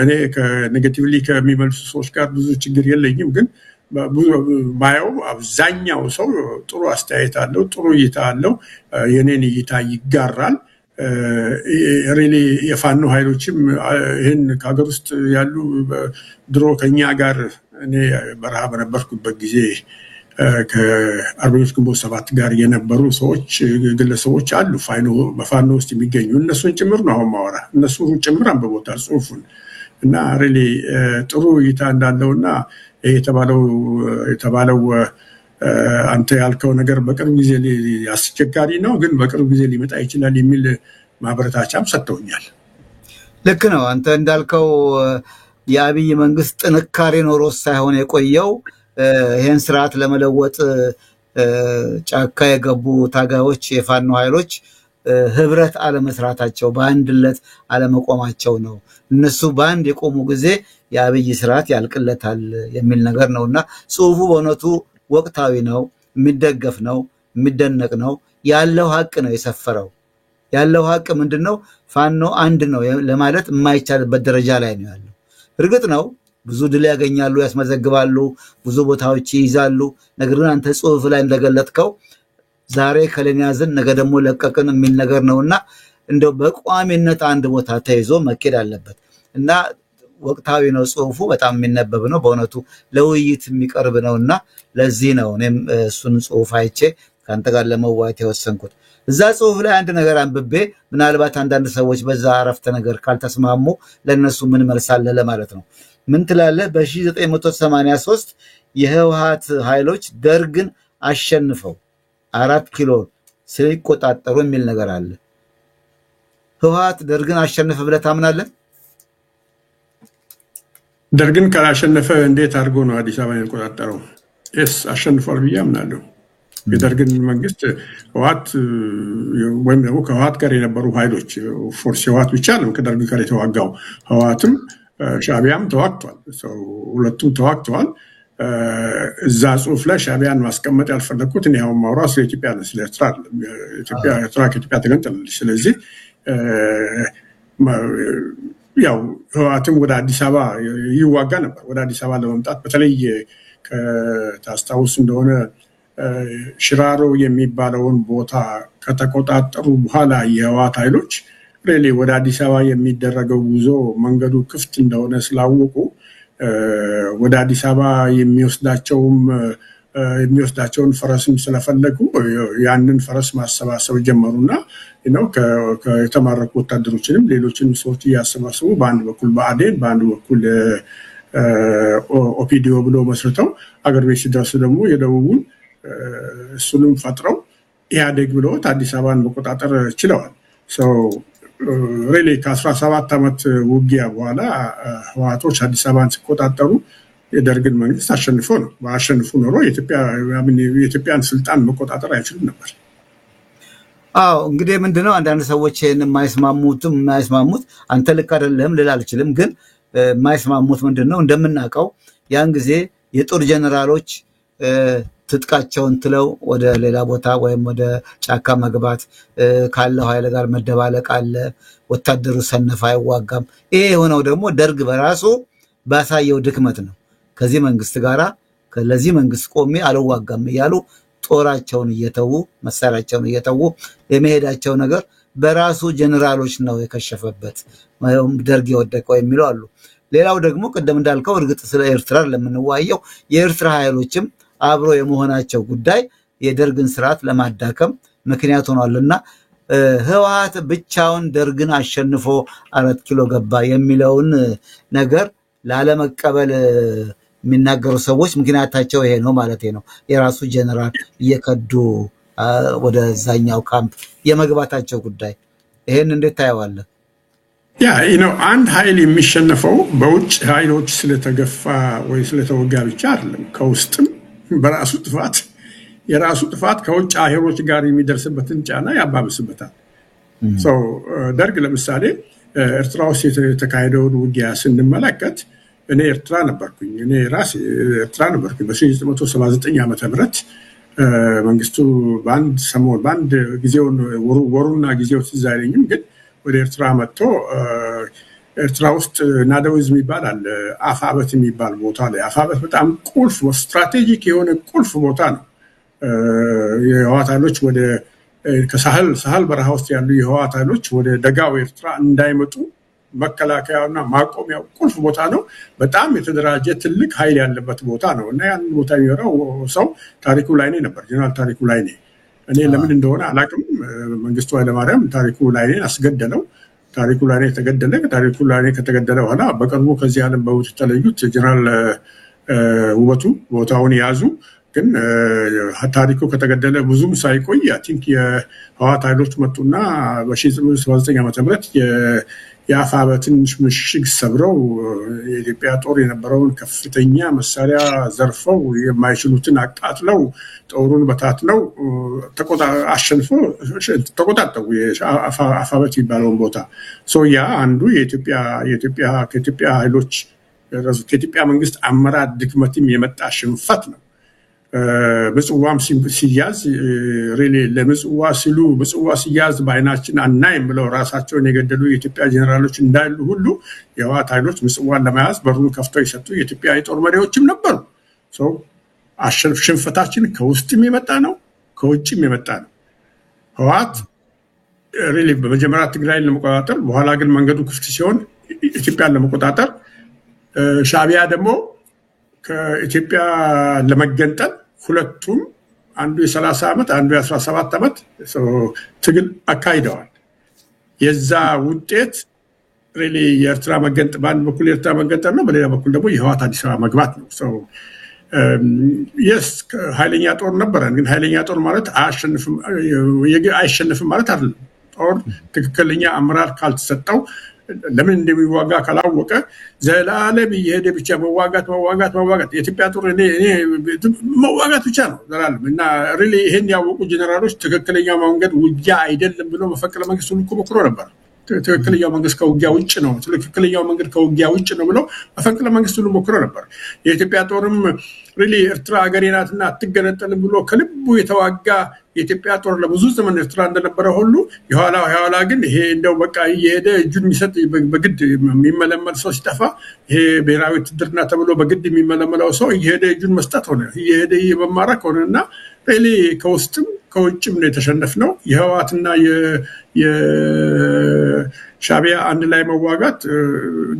እኔ ከኔጌቲቭሊ ከሚመልሱ ሰዎች ጋር ብዙ ችግር የለኝም። ግን ማየው አብዛኛው ሰው ጥሩ አስተያየት አለው፣ ጥሩ እይታ አለው፣ የኔን እይታ ይጋራል። ሪሊ የፋኖ ኃይሎችም ይህን ከሀገር ውስጥ ያሉ ድሮ ከኛ ጋር እኔ በረሃ በነበርኩበት ጊዜ ከአርበኞች ግንቦት 7 ጋር የነበሩ ሰዎች ግለሰቦች አሉ በፋኖ ውስጥ የሚገኙ እነሱን ጭምር ነው አሁን ማወራ። እነሱ ጭምር አንብቦታል ጽሁፉን እና ሪሊ ጥሩ እይታ እንዳለውና የተባለው አንተ ያልከው ነገር በቅርብ ጊዜ አስቸጋሪ ነው ግን በቅርብ ጊዜ ሊመጣ ይችላል የሚል ማበረታቻም ሰጥተውኛል። ልክ ነው። አንተ እንዳልከው የአብይ መንግስት ጥንካሬ ኖሮ ሳይሆን የቆየው ይሄን ስርዓት ለመለወጥ ጫካ የገቡ ታጋዮች የፋኖ ኃይሎች ህብረት አለመስራታቸው በአንድነት አለመቆማቸው ነው። እነሱ በአንድ የቆሙ ጊዜ የአብይ ስርዓት ያልቅለታል የሚል ነገር ነውና ጽሁፉ በእውነቱ ወቅታዊ ነው፣ የሚደገፍ ነው፣ የሚደነቅ ነው። ያለው ሀቅ ነው የሰፈረው። ያለው ሀቅ ምንድነው? ፋኖ አንድ ነው ለማለት የማይቻልበት ደረጃ ላይ ነው ያለው። እርግጥ ነው ብዙ ድል ያገኛሉ፣ ያስመዘግባሉ፣ ብዙ ቦታዎች ይይዛሉ። ነገር ግን አንተ ጽሁፍ ላይ እንደገለጥከው ዛሬ ከለኒያዝን ነገ ደግሞ ለቀቅን የሚል ነገር ነውና እንደው በቋሚነት አንድ ቦታ ተይዞ መኬድ አለበት እና ወቅታዊ ነው ጽሁፉ። በጣም የሚነበብ ነው በእውነቱ ለውይይት የሚቀርብ ነውና ለዚህ ነው እኔም እሱን ጽሁፍ አይቼ ካንተ ጋር ለመዋየት የወሰንኩት። እዛ ጽሁፍ ላይ አንድ ነገር አንብቤ ምናልባት አንዳንድ ሰዎች በዛ አረፍተ ነገር ካልተስማሙ ለነሱ ምን መልሳለ ለማለት ነው። ምን ትላለህ? በ1983 የህወሓት ኃይሎች ደርግን አሸንፈው 4 ኪሎ ሲቆጣጠሩ የሚል ነገር አለ። ህወሓት ደርግን አሸነፈ ብለህ ታምናለህ? ደርግን ካላሸነፈ እንዴት አድርጎ ነው አዲስ አበባን የተቆጣጠረው? አሸንፏል ብዬ አምናለሁ። የደርግን መንግስት ህወሓት ወይም ደግሞ ከህወሓት ጋር የነበሩ ኃይሎች ፎርስ ህወሓት ብቻ ነው ከደርግ ጋር የተዋጋው። ህወሓትም ሻዕቢያም ተዋግቷል። ሁለቱም ተዋግተዋል። እዛ ጽሁፍ ላይ ሻዕቢያን ማስቀመጥ ያልፈለኩት እኔ አሁን ማውራት ስለ ኢትዮጵያ ነው፣ ስለ ኤርትራ ኤርትራ ከኢትዮጵያ ተገንጥላለች። ስለዚህ ያው ህወሓትም ወደ አዲስ አበባ ይዋጋ ነበር። ወደ አዲስ አበባ ለመምጣት በተለይ ከታስታውስ እንደሆነ ሽራሮ የሚባለውን ቦታ ከተቆጣጠሩ በኋላ የህወሓት ኃይሎች ሬሌ ወደ አዲስ አበባ የሚደረገው ጉዞ መንገዱ ክፍት እንደሆነ ስላወቁ ወደ አዲስ አበባ የሚወስዳቸውን ፈረስም ስለፈለጉ ያንን ፈረስ ማሰባሰብ ጀመሩና የተማረኩ ወታደሮችንም ሌሎችንም ሰዎች እያሰባሰቡ በአንድ በኩል ብአዴን በአንድ በኩል ኦፒዲዮ ብሎ መስርተው አገር ቤት ሲደርሱ ደግሞ የደቡቡን እሱንም ፈጥረው ኢህአዴግ ብለውት አዲስ አበባን መቆጣጠር ችለዋል። ሬሌ ከ17 ዓመት ውጊያ በኋላ ህወሓቶች አዲስ አበባን ሲቆጣጠሩ የደርግን መንግስት አሸንፎ ነው። በአሸንፉ ኖሮ የኢትዮጵያን ስልጣን መቆጣጠር አይችሉም ነበር። አዎ እንግዲህ ምንድነው አንዳንድ ሰዎች የማይስማሙት አንተ ልክ አይደለም ልል አልችልም፣ ግን የማይስማሙት ምንድነው እንደምናውቀው ያን ጊዜ የጦር ጀነራሎች ትጥቃቸውን ትለው ወደ ሌላ ቦታ ወይም ወደ ጫካ መግባት ካለው ኃይል ጋር መደባለቅ አለ። ወታደሩ ሰነፍ አይዋጋም። ይሄ የሆነው ደግሞ ደርግ በራሱ ባሳየው ድክመት ነው። ከዚህ መንግስት ጋራ ለዚህ መንግስት ቆሜ አልዋጋም እያሉ ጦራቸውን እየተዉ መሳሪያቸውን እየተዉ የመሄዳቸው ነገር በራሱ ጀነራሎች ነው የከሸፈበት ደርግ የወደቀው የሚሉ አሉ። ሌላው ደግሞ ቀደም እንዳልከው እርግጥ ስለ ኤርትራ ለምንዋየው የኤርትራ ኃይሎችም አብሮ የመሆናቸው ጉዳይ የደርግን ስርዓት ለማዳከም ምክንያት ሆኗልና ህወሓት ብቻውን ደርግን አሸንፎ 4 ኪሎ ገባ የሚለውን ነገር ላለመቀበል የሚናገሩ ሰዎች ምክንያታቸው ይሄ ነው ማለት ነው። የራሱ ጀነራል እየከዱ ወደዛኛው ካምፕ የመግባታቸው ጉዳይ ይሄን እንዴት ታየዋለህ? አንድ ኃይል የሚሸነፈው በውጭ ኃይሎች ስለተገፋ ወይ ስለተወጋ ብቻ አይደለም። ከውስጥም በራሱ የራሱ ጥፋት ከውጭ ኃይሎች ጋር የሚደርስበትን ጫና ያባብስበታል። ደርግ ለምሳሌ ኤርትራ ውስጥ የተካሄደውን ውጊያ ስንመለከት እኔ ኤርትራ ነበርኩኝ። በ1979 ዓመተ ምህረት መንግስቱ በአንድ ሰሞን በአንድ ጊዜውን ወሩና ጊዜው ትዝ አይለኝም፣ ግን ወደ ኤርትራ መጥቶ ኤርትራ ውስጥ ናደውዝ የሚባል አለ፣ አፋበት የሚባል ቦታ ላይ አፋበት በጣም ቁልፍ ስትራቴጂክ የሆነ ቁልፍ ቦታ ነው። የህወሓት ኃይሎች ወደ ከሳህል በረሃ ውስጥ ያሉ የህወሓት ኃይሎች ወደ ደጋው ኤርትራ እንዳይመጡ መከላከያውና ማቆሚያው ቁልፍ ቦታ ነው። በጣም የተደራጀ ትልቅ ኃይል ያለበት ቦታ ነው እና ያን ቦታ የሚመራው ሰው ታሪኩ ላይኔ ነበር፣ ጀነራል ታሪኩ ላይኔ። እኔ ለምን እንደሆነ አላውቅም፣ መንግስቱ ኃይለማርያም ታሪኩ ላይኔን አስገደለው። ታሪኩ ላይኔ ተገደለ። ታሪኩ ላይኔ ከተገደለ በኋላ በቅርቡ ከዚህ ዓለም በሞት የተለዩት ጀነራል ውበቱ ቦታውን ያዙ። ግን ታሪኩ ከተገደለ ብዙም ሳይቆይ አይ ቲንክ የህወሓት ኃይሎች መጡና በ1979 ዓ.ም የአፋበትን ምሽግ ሰብረው የኢትዮጵያ ጦር የነበረውን ከፍተኛ መሳሪያ ዘርፈው የማይችሉትን አቃጥለው ጦሩን በታትነው አሸንፈው ተቆጣጠሩ የአፋበት የሚባለውን ቦታ። ያ አንዱ ከኢትዮጵያ ኃይሎች ከኢትዮጵያ መንግስት አመራር ድክመትም የመጣ ሽንፈት ነው። ምጽዋም ሲያዝ ሪሊ ለምጽዋ ሲሉ ምጽዋ ሲያዝ በአይናችን አናይም ብለው ራሳቸውን የገደሉ የኢትዮጵያ ጄኔራሎች እንዳሉ ሁሉ የህወሓት ኃይሎች ምጽዋን ለመያዝ በሩን ከፍተው የሰጡ የኢትዮጵያ የጦር መሪዎችም ነበሩ። ሽንፈታችን ከውስጥም የመጣ ነው፣ ከውጭም የመጣ ነው። ህወሓት ሪሊ በመጀመሪያ ትግራይን ለመቆጣጠር በኋላ ግን መንገዱ ክፍት ሲሆን ኢትዮጵያን ለመቆጣጠር ሻዕቢያ ደግሞ ከኢትዮጵያ ለመገንጠል ሁለቱም አንዱ የ30 ዓመት አንዱ የ17 ዓመት ትግል አካሂደዋል። የዛ ውጤት ሪሊ የኤርትራ መገንጠል በአንድ በኩል የኤርትራ መገንጠል ነው፣ በሌላ በኩል ደግሞ የህወሓት አዲስ አበባ መግባት ነው። የስ ኃይለኛ ጦር ነበረን፣ ግን ኃይለኛ ጦር ማለት አይሸነፍም ማለት አይደለም። ጦር ትክክለኛ አመራር ካልተሰጠው ለምን እንደሚዋጋ ካላወቀ ዘላለም እየሄደ ብቻ መዋጋት የኢትዮጵያ ጦር እኔ መዋጋት ብቻ ነው ዘላለም እና ሪሊ ይሄን ያወቁ ጄኔራሎች ትክክለኛ መንገድ ውጊያ አይደለም ብሎ መፈክረ መንግስቱን እኮ ሞክሮ ነበር። ትክክለኛው መንግስት ከውጊያ ውጭ ነው፣ ትክክለኛው መንገድ ከውጊያ ውጭ ነው ብሎ መፈክረ መንግስቱን ሞክሮ ነበር። የኢትዮጵያ ጦርም ሪሊ ኤርትራ ሀገሬ ናትና አትገነጠልም ብሎ ከልቡ የተዋጋ የኢትዮጵያ ጦር ለብዙ ዘመን ኤርትራ እንደነበረ ሁሉ የኋላ ግን ይሄ እንደው በቃ እየሄደ እጁን የሚሰጥ በግድ የሚመለመል ሰው ሲጠፋ ይሄ ብሔራዊ ውትድርና ተብሎ በግድ የሚመለመለው ሰው እየሄደ እጁን መስጠት ሆነ፣ እየሄደ መማረክ ሆነና ሪሊ ከውስጥም ከውጭም ነው የተሸነፍነው። የህወሓትና የሻዕቢያ አንድ ላይ መዋጋት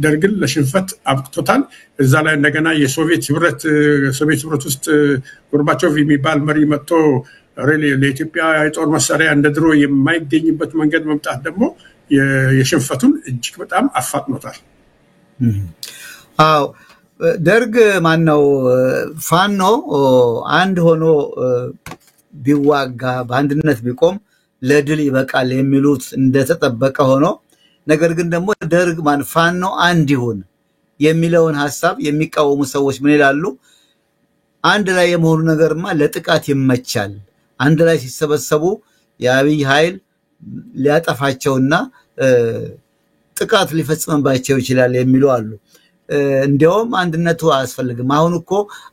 ደርግን ለሽንፈት አብቅቶታል። እዛ ላይ እንደገና የሶቪየት ህብረት ውስጥ ጎርባቾቭ የሚባል መሪ መጥቶ ሪሊ ለኢትዮጵያ የጦር መሳሪያ እንደ ድሮ የማይገኝበት መንገድ መምጣት ደግሞ የሽንፈቱን እጅግ በጣም አፋጥኖታል። አዎ ደርግ ማነው ፋኖ አንድ ሆኖ ቢዋጋ በአንድነት ቢቆም ለድል ይበቃል የሚሉት እንደተጠበቀ ሆኖ ነገር ግን ደግሞ ደርግ ፋኖ አንድ ይሁን የሚለውን ሐሳብ የሚቃወሙ ሰዎች ምን ይላሉ? አንድ ላይ የመሆኑ ነገርማ ለጥቃት ይመቻል፣ አንድ ላይ ሲሰበሰቡ የአብይ ኃይል ሊያጠፋቸውና ጥቃት ሊፈጽምባቸው ይችላል የሚሉ አሉ። እንዲያውም አንድነቱ አያስፈልግም። አሁን እኮ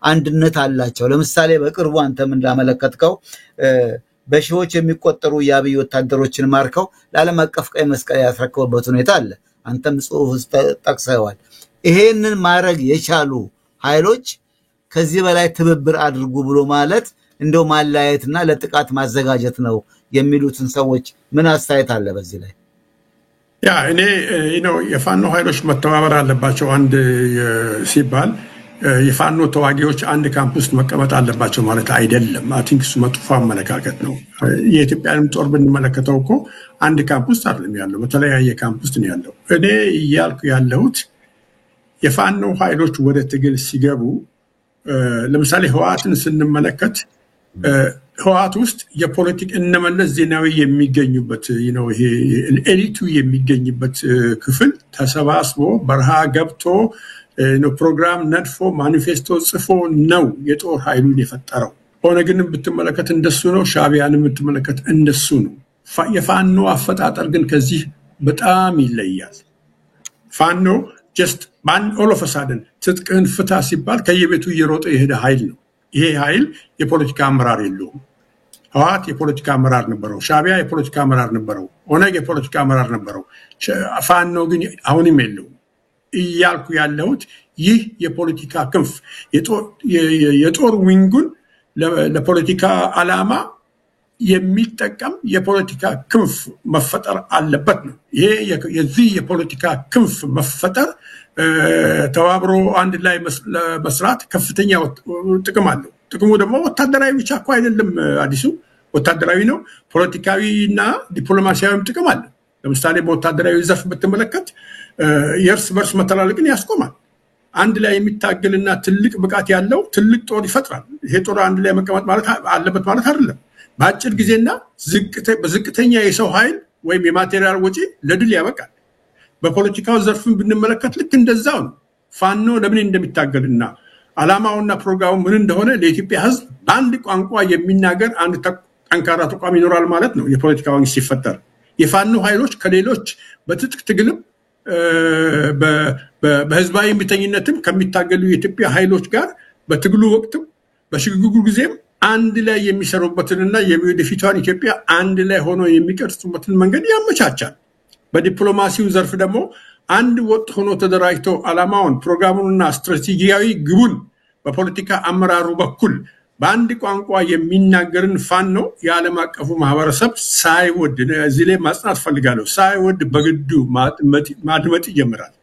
አንድነት አላቸው። ለምሳሌ በቅርቡ አንተም እንዳመለከትከው በሺዎች የሚቆጠሩ የአብይ ወታደሮችን ማርከው ለዓለም አቀፍ ቀይ መስቀል ያስረከቡበት ሁኔታ አለ። አንተም ጽሑፍ ውስጥ ጠቅሰዋል። ይሄንን ማድረግ የቻሉ ኃይሎች ከዚህ በላይ ትብብር አድርጉ ብሎ ማለት እንደው ማላየትና ለጥቃት ማዘጋጀት ነው የሚሉትን ሰዎች ምን አስተያየት አለ በዚህ ላይ? ያ እኔ የፋኖ ኃይሎች መተባበር አለባቸው። አንድ ሲባል የፋኖ ተዋጊዎች አንድ ካምፕ ውስጥ መቀመጥ አለባቸው ማለት አይደለም። አይ ቲንክ እሱ መጥፎ አመለካከት ነው። የኢትዮጵያንም ጦር ብንመለከተው እኮ አንድ ካምፕ ውስጥ አይደለም ያለው፣ በተለያየ ካምፕ ውስጥ ነው ያለው። እኔ እያልኩ ያለሁት የፋኖ ኃይሎች ወደ ትግል ሲገቡ ለምሳሌ ህወሓትን ስንመለከት ህወሓት ውስጥ የፖለቲክ እነመለስ ዜናዊ የሚገኙበት ይሄ ኤሊቱ የሚገኝበት ክፍል ተሰባስቦ በረሃ ገብቶ ፕሮግራም ነድፎ ማኒፌስቶ ጽፎ ነው የጦር ኃይሉን የፈጠረው። ኦነግን ብትመለከት እንደሱ ነው፣ ሻዕቢያንም ብትመለከት እንደሱ ነው። የፋኖ አፈጣጠር ግን ከዚህ በጣም ይለያል። ፋኖ ጀስት ኦል ኦፍ ሳደን ትጥቅህን ፍታ ሲባል ከየቤቱ እየሮጠ የሄደ ኃይል ነው። ይሄ ኃይል የፖለቲካ አመራር የለውም። ህወሓት የፖለቲካ አመራር ነበረው፣ ሻዕቢያ የፖለቲካ አመራር ነበረው፣ ኦነግ የፖለቲካ አመራር ነበረው። ፋኖ ግን አሁንም የለውም። እያልኩ ያለሁት ይህ የፖለቲካ ክንፍ የጦር ዊንጉን ለፖለቲካ ዓላማ የሚጠቀም የፖለቲካ ክንፍ መፈጠር አለበት ነው። ይሄ የዚህ የፖለቲካ ክንፍ መፈጠር ተባብሮ አንድ ላይ መስራት ከፍተኛ ጥቅም አለው። ጥቅሙ ደግሞ ወታደራዊ ብቻ እኮ አይደለም። አዲሱ ወታደራዊ ነው፣ ፖለቲካዊና ዲፕሎማሲያዊም ጥቅም አለው። ለምሳሌ በወታደራዊ ዘርፍ ብትመለከት የእርስ በርስ መተላለቅን ያስቆማል። አንድ ላይ የሚታገልና ትልቅ ብቃት ያለው ትልቅ ጦር ይፈጥራል። ይሄ ጦር አንድ ላይ መቀመጥ ማለት አለበት ማለት አይደለም። በአጭር ጊዜና በዝቅተኛ የሰው ኃይል ወይም የማቴሪያል ወጪ ለድል ያበቃል። በፖለቲካው ዘርፍን ብንመለከት ልክ እንደዛው ነው። ፋኖ ለምን እንደሚታገልና ዓላማውና ፕሮግራሙ ምን እንደሆነ ለኢትዮጵያ ሕዝብ በአንድ ቋንቋ የሚናገር አንድ ጠንካራ ተቋም ይኖራል ማለት ነው። የፖለቲካ መንግስት ሲፈጠር የፋኖ ኃይሎች ከሌሎች በትጥቅ ትግልም በህዝባዊ እምቢተኝነትም ከሚታገሉ የኢትዮጵያ ኃይሎች ጋር በትግሉ ወቅትም በሽግግሩ ጊዜም አንድ ላይ የሚሰሩበትንና የወደፊቷን ኢትዮጵያ አንድ ላይ ሆኖ የሚቀርጹበትን መንገድ ያመቻቻል። በዲፕሎማሲው ዘርፍ ደግሞ አንድ ወጥ ሆኖ ተደራጅቶ ዓላማውን ፕሮግራሙንና ስትራቴጂያዊ ግቡን በፖለቲካ አመራሩ በኩል በአንድ ቋንቋ የሚናገርን ፋኖ የዓለም አቀፉ ማህበረሰብ ሳይወድ እዚህ ላይ ማጽናት ፈልጋለሁ ሳይወድ በግዱ ማድመጥ ይጀምራል።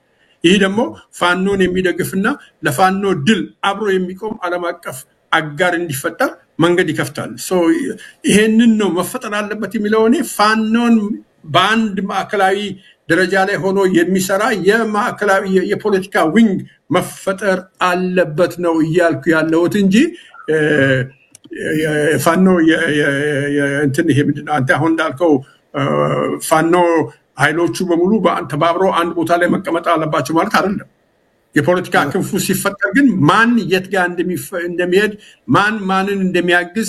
ይህ ደግሞ ፋኖን የሚደግፍና ለፋኖ ድል አብሮ የሚቆም ዓለም አቀፍ አጋር እንዲፈጠር መንገድ ይከፍታል። ይሄንን ነው መፈጠር አለበት የሚለው እኔ ፋኖን በአንድ ማዕከላዊ ደረጃ ላይ ሆኖ የሚሰራ የማዕከላዊ የፖለቲካ ዊንግ መፈጠር አለበት ነው እያልኩ ያለሁት እንጂ ፋኖ እንትን ይሄ ምንድነው አንተ አሁን እንዳልከው ፋኖ ኃይሎቹ በሙሉ ተባብረው አንድ ቦታ ላይ መቀመጥ አለባቸው ማለት አይደለም። የፖለቲካ ክንፉ ሲፈጠር ግን ማን የት ጋር እንደሚሄድ ማንን እንደሚያግዝ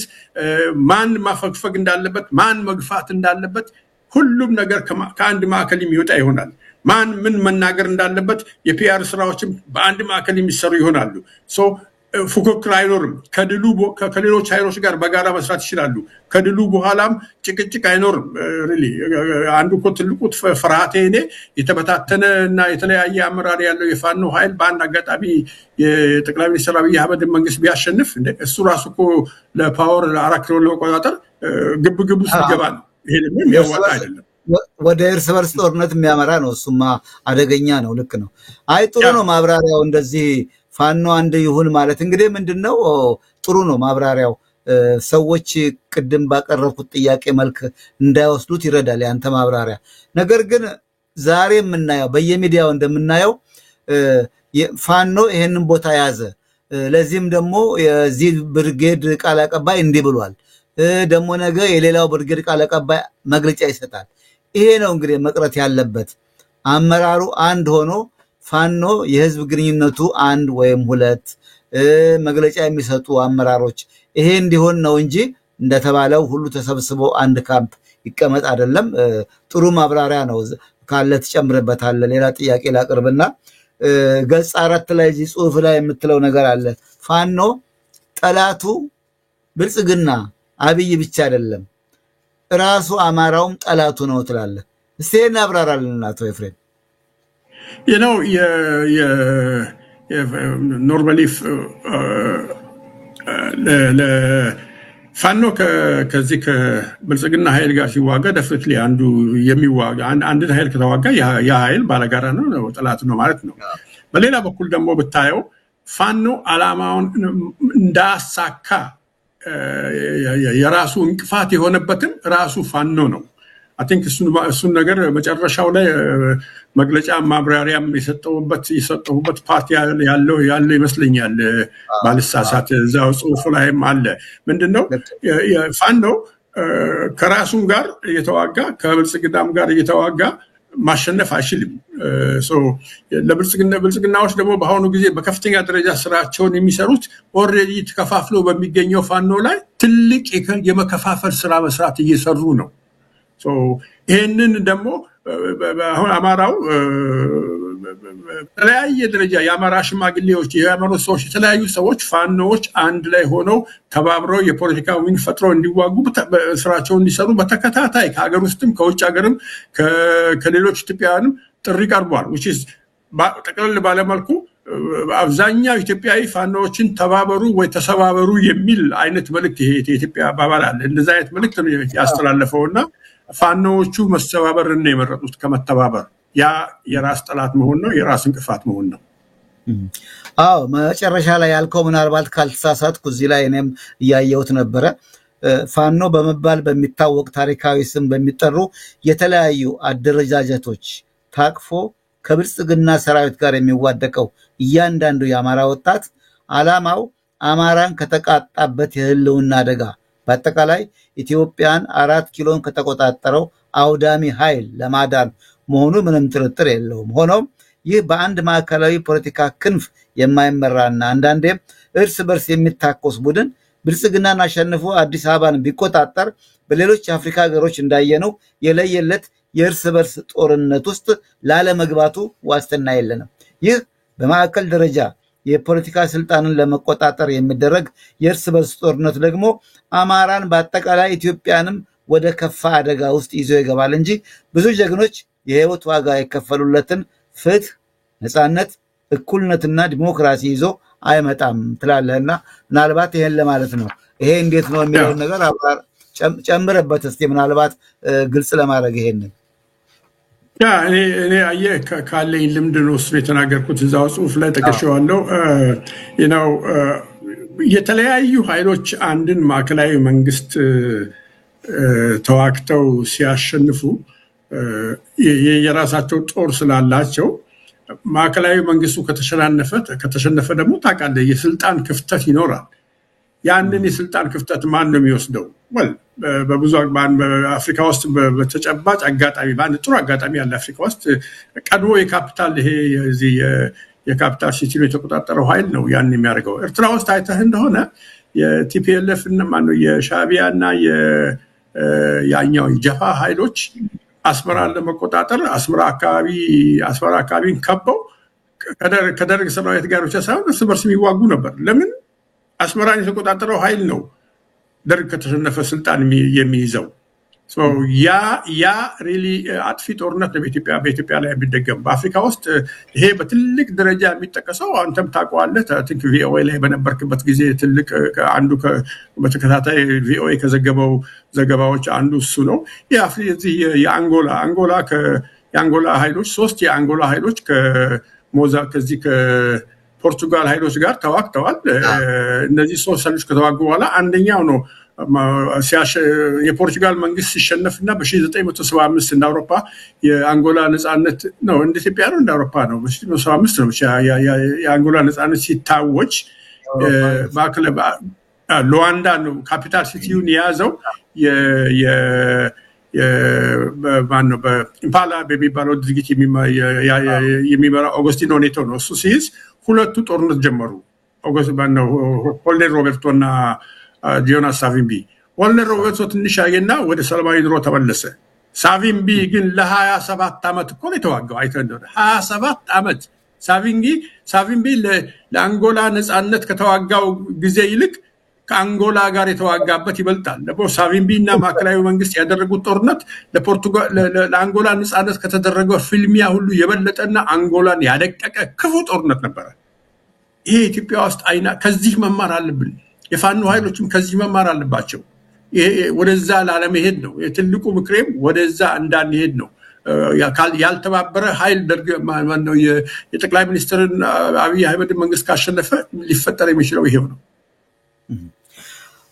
ማን ማፈግፈግ እንዳለበት ማን መግፋት እንዳለበት ሁሉም ነገር ከአንድ ማዕከል የሚወጣ ይሆናል። ማን ምን መናገር እንዳለበት የፒአር ስራዎችም በአንድ ማዕከል የሚሰሩ ይሆናሉ። ፉክክር አይኖርም። ከሌሎች ኃይሎች ጋር በጋራ መስራት ይችላሉ። ከድሉ በኋላም ጭቅጭቅ አይኖርም። ሪሊ አንዱ እኮ ትልቁ ፍርሃቴ እኔ የተበታተነ እና የተለያየ አመራር ያለው የፋኖ ኃይል በአንድ አጋጣሚ የጠቅላይ ሚኒስትር አብይ አህመድ መንግስት ቢያሸንፍ እሱ ራሱ እኮ ለፓወር ለ4 ኪሎ ለመቆጣጠር ግብ ውስጥ ይገባል። ይሄ ደግሞ የሚያዋጣ አይደለም። ወደ እርስ በርስ ጦርነት የሚያመራ ነው። እሱማ አደገኛ ነው። ልክ ነው። አይ ጥሩ ነው ማብራሪያው። እንደዚህ ፋኖ አንድ ይሁን ማለት እንግዲህ ምንድነው ጥሩ ነው ማብራሪያው። ሰዎች ቅድም ባቀረብኩት ጥያቄ መልክ እንዳይወስዱት ይረዳል ያንተ ማብራሪያ። ነገር ግን ዛሬ የምናየው በየሚዲያው እንደምናየው ፋኖ ይሄንን ቦታ ያዘ፣ ለዚህም ደግሞ የዚህ ብርጌድ ቃል አቀባይ እንዲህ ብሏል፣ ደግሞ ነገ የሌላው ብርጌድ ቃል አቀባይ መግለጫ ይሰጣል። ይሄ ነው እንግዲህ መቅረት ያለበት። አመራሩ አንድ ሆኖ ፋኖ የህዝብ ግንኙነቱ አንድ ወይም ሁለት መግለጫ የሚሰጡ አመራሮች ይሄ እንዲሆን ነው እንጂ እንደተባለው ሁሉ ተሰብስቦ አንድ ካምፕ ይቀመጥ አይደለም። ጥሩ ማብራሪያ ነው። ካለ ተጨምረበታል። ሌላ ጥያቄ ላቅርብና ገጽ 4 ላይ እዚህ ጽሁፍ ላይ የምትለው ነገር አለ። ፋኖ ጠላቱ ብልጽግና አብይ ብቻ አይደለም ራሱ አማራውም ጠላቱ ነው ትላለህ። እስቲ እናብራራለን አቶ ኤፍሬም። ኖርማሊ ፋኖ ከዚህ ከብልጽግና ኃይል ጋር ሲዋጋ ደፍትሊ አንዱ የሚዋጋ አንድ ኃይል ከተዋጋ ያ ኃይል ባለጋራ ነው ጠላት ነው ማለት ነው። በሌላ በኩል ደግሞ ብታየው ፋኖ ዓላማውን እንዳሳካ የራሱ እንቅፋት የሆነበትም ራሱ ፋኖ ነው። አይ ቲንክ እሱን ነገር መጨረሻው ላይ መግለጫ ማብራሪያም የሰጠሁበት ፓርቲ ያለው ይመስለኛል ባልሳሳት እዛው ጽሁፍ ላይም አለ። ምንድነው ፋኖ ከራሱም ጋር እየተዋጋ ከብልጽግናም ጋር እየተዋጋ ማሸነፍ አይችልም። ለብልጽግናዎች ደግሞ በአሁኑ ጊዜ በከፍተኛ ደረጃ ስራቸውን የሚሰሩት ኦልሬዲ ተከፋፍለው በሚገኘው ፋኖ ላይ ትልቅ የመከፋፈል ስራ መስራት እየሰሩ ነው። ይሄንን ደግሞ አሁን አማራው በተለያየ ደረጃ የአማራ ሽማግሌዎች የሃይማኖት ሰዎች የተለያዩ ሰዎች ፋኖዎች አንድ ላይ ሆነው ተባብረው የፖለቲካ ዊንግ ፈጥረው እንዲዋጉ ስራቸውን እንዲሰሩ በተከታታይ ከሀገር ውስጥም ከውጭ ሀገርም ከሌሎች ኢትዮጵያውያንም ጥሪ ቀርቧል። which is ጠቅለል ባለመልኩ አብዛኛው ኢትዮጵያዊ ፋኖዎችን ተባበሩ ወይ ተሰባበሩ የሚል አይነት መልእክት ይሄ የኢትዮጵያ አባባል አለ። እንደዛ አይነት መልእክት ነው ያስተላለፈውና ፋኖዎቹ መሰባበርን ነው የመረጡት ከመተባበር። ያ የራስ ጠላት መሆን ነው፣ የራስ እንቅፋት መሆን ነው። አዎ መጨረሻ ላይ ያልከው ምናልባት ካልተሳሳትኩ እዚህ ላይ እኔም እያየሁት ነበረ። ፋኖ በመባል በሚታወቅ ታሪካዊ ስም በሚጠሩ የተለያዩ አደረጃጀቶች ታቅፎ ከብልጽግና ሰራዊት ጋር የሚዋደቀው እያንዳንዱ የአማራ ወጣት ዓላማው አማራን ከተቃጣበት የህልውና አደጋ በአጠቃላይ ኢትዮጵያን 4 ኪሎን ከተቆጣጠረው አውዳሚ ኃይል ለማዳን መሆኑ ምንም ጥርጥር የለውም። ሆኖም ይህ በአንድ ማዕከላዊ ፖለቲካ ክንፍ የማይመራና አንዳንዴም እርስ በርስ የሚታኮስ ቡድን ብልጽግናን አሸንፎ አዲስ አበባን ቢቆጣጠር በሌሎች አፍሪካ ሀገሮች እንዳየነው የለየለት የእርስ በርስ ጦርነት ውስጥ ላለመግባቱ ዋስትና የለንም። ይህ በማዕከል ደረጃ የፖለቲካ ስልጣንን ለመቆጣጠር የሚደረግ የእርስ በርስ ጦርነት ደግሞ አማራን በአጠቃላይ ኢትዮጵያንም ወደ ከፋ አደጋ ውስጥ ይዞ ይገባል እንጂ ብዙ ጀግኖች የህይወት ዋጋ የከፈሉለትን ፍትህ፣ ነፃነት፣ እኩልነትና ዲሞክራሲ ይዞ አይመጣም ትላለህና ምናልባት ይሄን ለማለት ነው። ይሄ እንዴት ነው የሚለው ነገር አባር ጨምረበት እስቲ ምናልባት ግልጽ ለማድረግ ይሄንን እኔ አየህ ካለኝ ልምድ ነው እሱ የተናገርኩት እዛው ጽሁፍ ላይ ተከሽዋለሁ። የተለያዩ ኃይሎች አንድን ማዕከላዊ መንግስት ተዋክተው ሲያሸንፉ የራሳቸው ጦር ስላላቸው ማዕከላዊ መንግስቱ ከተሸነፈ ደግሞ ታውቃለህ የስልጣን ክፍተት ይኖራል። ያንን የስልጣን ክፍተት ማን ነው የሚወስደው? በብዙ በአፍሪካ ውስጥ በተጨባጭ አጋጣሚ በአንድ ጥሩ አጋጣሚ ያለ አፍሪካ ውስጥ ቀድሞ የካፒታል ይሄ የካፒታል ሲቲን የተቆጣጠረው ኃይል ነው ያን የሚያደርገው። ኤርትራ ውስጥ አይተህ እንደሆነ የቲፒኤልኤፍ እና ማነው የሻዕቢያ እና ያኛው የጀፋ ኃይሎች አስመራን ለመቆጣጠር አስመራ አካባቢን ከበው ከደርግ ሰራዊት ጋር ብቻ ሳይሆን እርስ በርስ የሚዋጉ ነበር። ለምን? አስመራን የተቆጣጠረው ኃይል ነው ደርግ ከተሸነፈ ስልጣን የሚይዘው። ያ ሪሊ አጥፊ ጦርነት በኢትዮጵያ ላይ የሚደገም በአፍሪካ ውስጥ ይሄ በትልቅ ደረጃ የሚጠቀሰው አንተም ታውቀዋለህ። ቲንክ ቪኦኤ ላይ በነበርክበት ጊዜ ትልቅ አንዱ በተከታታይ ቪኦኤ ከዘገበው ዘገባዎች አንዱ እሱ ነው። የአንጎላ ኃይሎች 3 የአንጎላ ኃይሎች ከዚህ ከፖርቱጋል ኃይሎች ጋር ተዋግተዋል። እነዚህ 3 ኃይሎች ከተዋጉ በኋላ አንደኛው ነው የፖርቱጋል መንግስት ሲሸነፍና በ1975 እንደ አውሮፓ የአንጎላ ነፃነት ነው እንደ ኢትዮጵያ ነው እንደ አውሮፓ ነው በ1975 ነው የአንጎላ ነፃነት ሲታወጅ ሉዋንዳ ነው ካፒታል ሲቲውን የያዘው ማነው በኢምፓላ በሚባለው ድርጊት የሚመራ ኦገስቲኖ ኔቶ ነው። እሱ ሲይዝ ሁለቱ ጦርነት ጀመሩ። ኮሎኔል ሮቤርቶና ጆናስ ሳቪምቢ። ኮሎኔል ሮቤርቶ ትንሽ አየና ወደ ሰላማዊ ኑሮ ተመለሰ። ሳቪምቢ ግን ለ27 ዓመት እኮ ነው የተዋጋው። አይተህ እንደሆነ 27 ዓመት ሳቪምቢ ለአንጎላ ነፃነት ከተዋጋው ጊዜ ይልቅ ከአንጎላ ጋር የተዋጋበት ይበልጣል። ደግሞ ሳቪምቢ እና ማዕከላዊ መንግስት ያደረጉት ጦርነት ለአንጎላ ነፃነት ከተደረገው ፍልሚያ ሁሉ የበለጠና አንጎላን ያደቀቀ ክፉ ጦርነት ነበረ። ይሄ ኢትዮጵያ ውስጥ ከዚህ መማር አለብን። የፋኖ ኃይሎችም ከዚህ መማር አለባቸው። ወደዛ ላለመሄድ ነው የትልቁ ምክሬም፣ ወደዛ እንዳንሄድ ነው። ያልተባበረ ኃይል ደርግ ማነው የጠቅላይ ሚኒስትርን አብይ አህመድ መንግስት ካሸነፈ ሊፈጠር የሚችለው ይሄው ነው።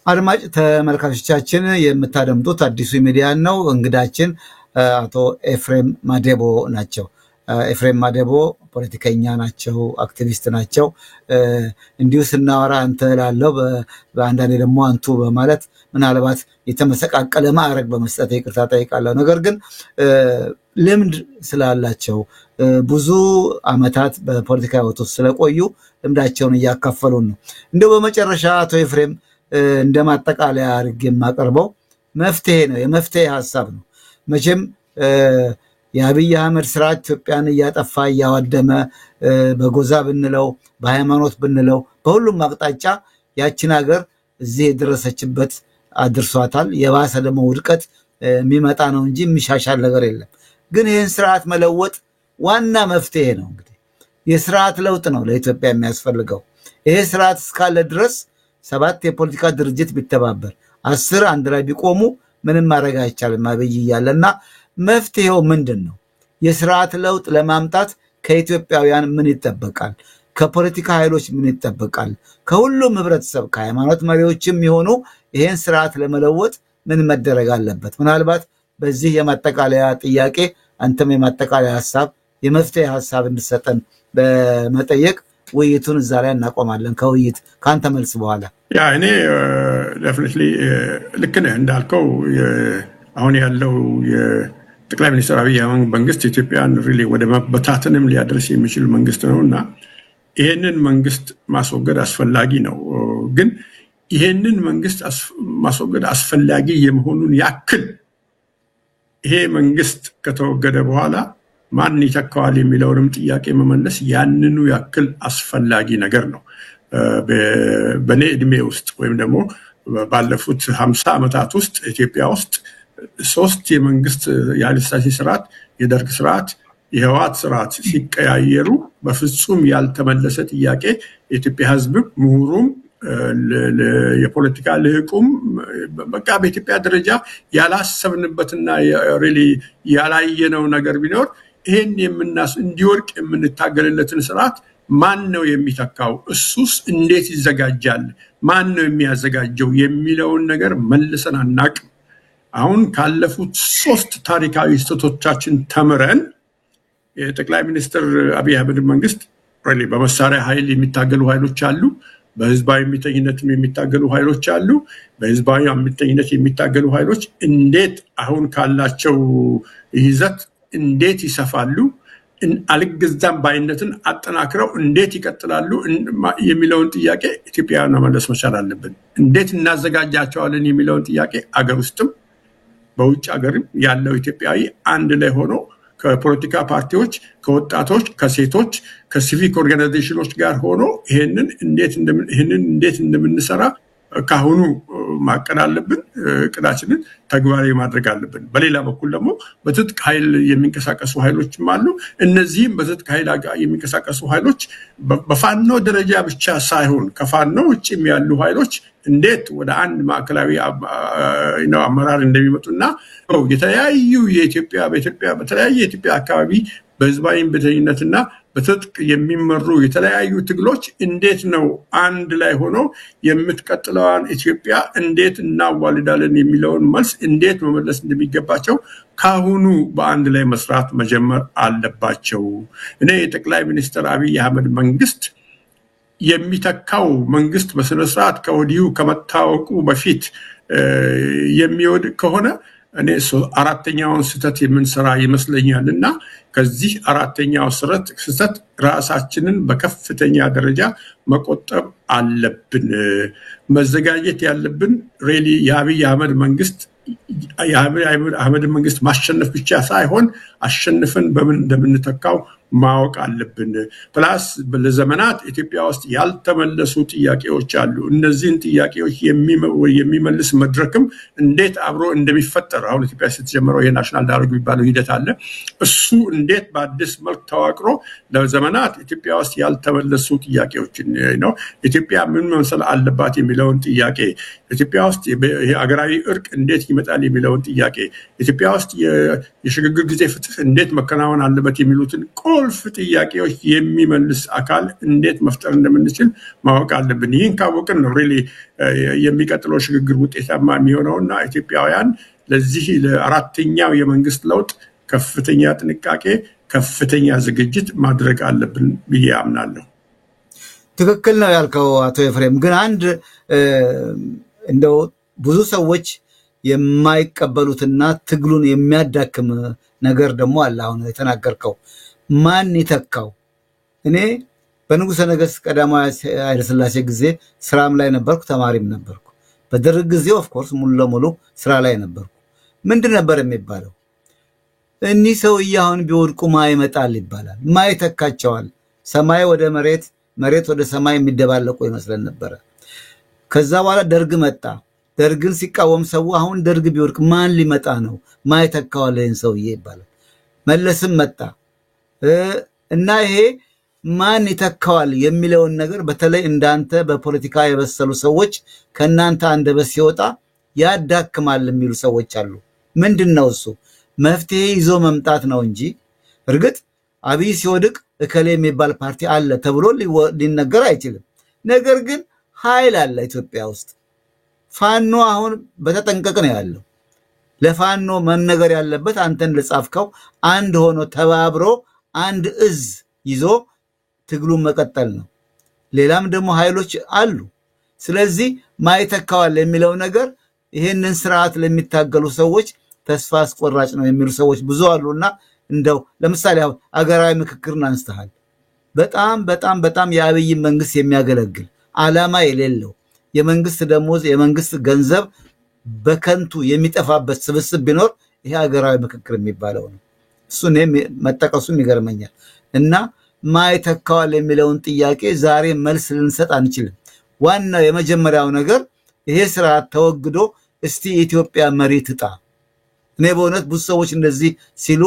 አድማጭ ተመልካቾቻችን የምታደምጡት አዲሱ ሚዲያ ነው። እንግዳችን አቶ ኤፍሬም ማዴቦ ናቸው። ኤፍሬም ማዴቦ ፖለቲከኛ ናቸው፣ አክቲቪስት ናቸው። እንዲሁ ስናወራ አንተ ላለው በአንዳንዴ ደግሞ አንቱ በማለት ምናልባት የተመሰቃቀለ ማዕረግ በመስጠት ይቅርታ ጠይቃለሁ። ነገር ግን ልምድ ስላላቸው ብዙ አመታት በፖለቲካ ህይወት ውስጥ ስለቆዩ ልምዳቸውን እያካፈሉን ነው። እንደው በመጨረሻ አቶ ኤፍሬም እንደማጠቃለያ አድርጌ የማቀርበው መፍትሄ ነው፣ የመፍትሄ ሐሳብ ነው። መቼም የአብይ አህመድ ስራ ኢትዮጵያን እያጠፋ እያወደመ በጎዛ ብንለው በሃይማኖት ብንለው በሁሉም አቅጣጫ ያችን ሀገር እዚህ የደረሰችበት አድርሷታል። የባሰ ደግሞ ውድቀት የሚመጣ ነው እንጂ የሚሻሻል ነገር የለም። ግን ይህን ስርዓት መለወጥ ዋና መፍትሄ ነው። እንግዲህ የስርዓት ለውጥ ነው ለኢትዮጵያ የሚያስፈልገው። ይሄ ስርዓት እስካለ ድረስ 7 የፖለቲካ ድርጅት ቢተባበር 10 አንድ ላይ ቢቆሙ ምንም ማድረግ አይቻልም አብይ እያለና መፍትሄው ምንድነው? የስርዓት ለውጥ ለማምጣት ከኢትዮጵያውያን ምን ይጠበቃል? ከፖለቲካ ኃይሎች ምን ይጠበቃል? ከሁሉም ህብረተሰብ ከሃይማኖት መሪዎችም ይሆኑ ይሄን ስርዓት ለመለወጥ ምን መደረግ አለበት? ምናልባት በዚህ የማጠቃለያ ጥያቄ አንተም የማጠቃለያ ሐሳብ የመፍትሄ ሐሳብ እንድሰጠን በመጠየቅ ውይይቱን እዛ ላይ እናቆማለን። ከውይይት ካንተ መልስ በኋላ ያ እኔ ዴፊኒትሊ ልክ ነህ እንዳልከው አሁን ያለው የጠቅላይ ሚኒስትር አብይ አህመድ መንግስት ኢትዮጵያን ሪሊ ወደ መበታተንም ሊያደርስ የሚችል መንግስት ነውና ይሄንን መንግስት ማስወገድ አስፈላጊ ነው። ግን ይሄንን መንግስት ማስወገድ አስፈላጊ የመሆኑን ያክል ይሄ መንግስት ከተወገደ በኋላ ማን ይተካዋል የሚለውንም ጥያቄ መመለስ ያንኑ ያክል አስፈላጊ ነገር ነው። በኔ እድሜ ውስጥ ወይም ደግሞ ባለፉት 50 ዓመታት ውስጥ ኢትዮጵያ ውስጥ 3 የመንግስት የኃይለሥላሴ ስርዓት፣ የደርግ ስርዓት፣ የህወሓት ስርዓት ሲቀያየሩ በፍጹም ያልተመለሰ ጥያቄ የኢትዮጵያ ህዝብ ምሁሩም የፖለቲካ ልህቁም በቃ በኢትዮጵያ ደረጃ ያላሰብንበትና ሪሊ ያላየነው ነገር ቢኖር ይሄን እንዲወርቅ የምንታገልለትን ስርዓት ማን ነው የሚተካው? እሱስ እንዴት ይዘጋጃል? ማን ነው የሚያዘጋጀው የሚለውን ነገር መልሰን አናቅም። አሁን ካለፉት 3 ታሪካዊ ስህተቶቻችን ተምረን የጠቅላይ ሚኒስትር አብይ አህመድ መንግስት ሪሊ በመሳሪያ ኃይል የሚታገሉ ኃይሎች አሉ፣ በህዝባዊ እምቢተኝነትም የሚታገሉ ኃይሎች አሉ። በህዝባዊ እምቢተኝነት የሚታገሉ ኃይሎች እንዴት አሁን ካላቸው ይዘት እንዴት ይሰፋሉ? አልገዛም ባይነትን አጠናክረው እንዴት ይቀጥላሉ የሚለውን ጥያቄ ኢትዮጵያውያን መመለስ መቻል አለብን። እንዴት እናዘጋጃቸዋለን የሚለውን ጥያቄ አገር ውስጥም በውጭ ሀገርም ያለው ኢትዮጵያዊ አንድ ላይ ሆኖ ከፖለቲካ ፓርቲዎች፣ ከወጣቶች፣ ከሴቶች፣ ከሲቪክ ኦርጋናይዜሽኖች ጋር ሆኖ ይሄንን እንዴት እንደምንሰራ ካሁኑ ማቀድ አለብን። እቅዳችንን ተግባራዊ ማድረግ አለብን። በሌላ በኩል ደግሞ በትጥቅ ኃይል የሚንቀሳቀሱ ኃይሎችም አሉ። እነዚህም በትጥቅ ኃይል የሚንቀሳቀሱ ኃይሎች በፋኖ ደረጃ ብቻ ሳይሆን ከፋኖ ውጭም ያሉ ኃይሎች እንዴት ወደ አንድ ማዕከላዊ አመራር እንደሚመጡና የተለያዩ በኢትዮጵያ በተለያየ የኢትዮጵያ አካባቢ በህዝባዊ እምቢተኝነትና በትጥቅ የሚመሩ የተለያዩ ትግሎች እንዴት ነው አንድ ላይ ሆኖ የምትቀጥለዋን ኢትዮጵያ እንዴት እናዋልዳለን የሚለውን መልስ እንዴት መመለስ እንደሚገባቸው ካሁኑ በአንድ ላይ መስራት መጀመር አለባቸው። እኔ የጠቅላይ ሚኒስትር አብይ አህመድ መንግስት የሚተካው መንግስት በስነ ስርዓት ከወዲሁ ከመታወቁ በፊት የሚወድ ከሆነ እኔ 4ኛውን ስህተት የምንሰራ ይመስለኛልና ከዚህ 4ኛው ስህተት ራሳችንን በከፍተኛ ደረጃ መቆጠብ አለብን። መዘጋጀት ያለብን ሪሊ የአብይ አህመድ መንግስት ማሸነፍ ብቻ ሳይሆን አሸንፈን በምን እንደምንተካው ማወቅ አለብን። ፕላስ ለዘመናት ኢትዮጵያ ውስጥ ያልተመለሱ ጥያቄዎች አሉ። እነዚህን ጥያቄዎች የሚመልስ መድረክም እንዴት አብሮ እንደሚፈጠር አሁን ኢትዮጵያ ስትጀምረው የናሽናል ዳያሎግ የሚባለው ሂደት አለ። እሱ እንዴት በአዲስ መልክ ተዋቅሮ ለዘመናት ኢትዮጵያ ውስጥ ያልተመለሱ ጥያቄዎችን ነው ኢትዮጵያ ምን መምሰል አለባት የሚለውን ጥያቄ፣ ኢትዮጵያ ውስጥ የሀገራዊ እርቅ እንዴት ይመጣል የሚለውን ጥያቄ፣ ኢትዮጵያ ውስጥ የሽግግር ጊዜ ፍትህ እንዴት መከናወን አለበት የሚሉትን ቁልፍ ጥያቄዎች የሚመልስ አካል እንዴት መፍጠር እንደምንችል ማወቅ አለብን። ይህን ካወቅን ነው ሪሊ የሚቀጥለው ሽግግር ውጤታማ የሚሆነውና ኢትዮጵያውያን ለዚህ ለ4ኛው የመንግስት ለውጥ ከፍተኛ ጥንቃቄ፣ ከፍተኛ ዝግጅት ማድረግ አለብን ብዬ አምናለሁ። ትክክል ነው ያልከው አቶ ኤፍሬም። ግን አንድ እንደው ብዙ ሰዎች የማይቀበሉትና ትግሉን የሚያዳክም ነገር ደግሞ አለ። አሁን የተናገርከው ማን ይተካው? እኔ በንጉሠ ነገሥት ቀዳማዊ ኃይለ ሥላሴ ጊዜ ስራም ላይ ነበርኩ፣ ተማሪም ነበርኩ። በደርግ ጊዜ ኦፍ ኮርስ ሙሉ ለሙሉ ስራ ላይ ነበርኩ። ምንድን ነበር የሚባለው? እኒህ ሰውዬ አሁን ቢወድቁ ማ ይመጣል ይባላል። ማ ይተካቸዋል? ሰማይ ወደ መሬት፣ መሬት ወደ ሰማይ የሚደባለቁ ይመስለን ነበረ። ከዛ በኋላ ደርግ መጣ። ደርግን ሲቃወም ሰው አሁን ደርግ ቢወድቅ ማን ሊመጣ ነው? ማ ይተካዋል ይህን ሰውዬ ይባላል። መለስም መጣ እና ይሄ ማን ይተካዋል የሚለውን ነገር በተለይ እንዳንተ በፖለቲካ የበሰሉ ሰዎች ከናንተ አንደበት ሲወጣ ያዳክማል የሚሉ ሰዎች አሉ። ምንድነው እሱ? መፍትሄ ይዞ መምጣት ነው እንጂ እርግጥ አብይ ሲወድቅ እከሌ የሚባል ፓርቲ አለ ተብሎ ሊነገር አይችልም። ነገር ግን ኃይል አለ ኢትዮጵያ ውስጥ። ፋኖ አሁን በተጠንቀቅ ነው ያለው። ለፋኖ መነገር ያለበት አንተን ለጻፍከው አንድ ሆኖ ተባብሮ አንድ እዝ ይዞ ትግሉን መቀጠል ነው። ሌላም ደግሞ ኃይሎች አሉ። ስለዚህ ማይተካዋል የሚለው ነገር ይሄንን ስርዓት ለሚታገሉ ሰዎች ተስፋ አስቆራጭ ነው የሚሉ ሰዎች ብዙ አሉና እንደው ለምሳሌ አገራዊ ምክክርን አንስተሃል። በጣም በጣም በጣም የአብይ መንግስት የሚያገለግል ዓላማ የሌለው የመንግስት ደሞዝ የመንግስት ገንዘብ በከንቱ የሚጠፋበት ስብስብ ቢኖር ይሄ አገራዊ ምክክር የሚባለው ነው። እሱን መጠቀሱም ይገርመኛል። እና ማይተካዋል የሚለውን ጥያቄ ዛሬ መልስ ልንሰጥ አንችልም። ዋናው የመጀመሪያው ነገር ይሄ ስርዓት ተወግዶ እስቲ ኢትዮጵያ መሪ ትጣ። እኔ በእውነት ብዙ ሰዎች እንደዚህ ሲሉ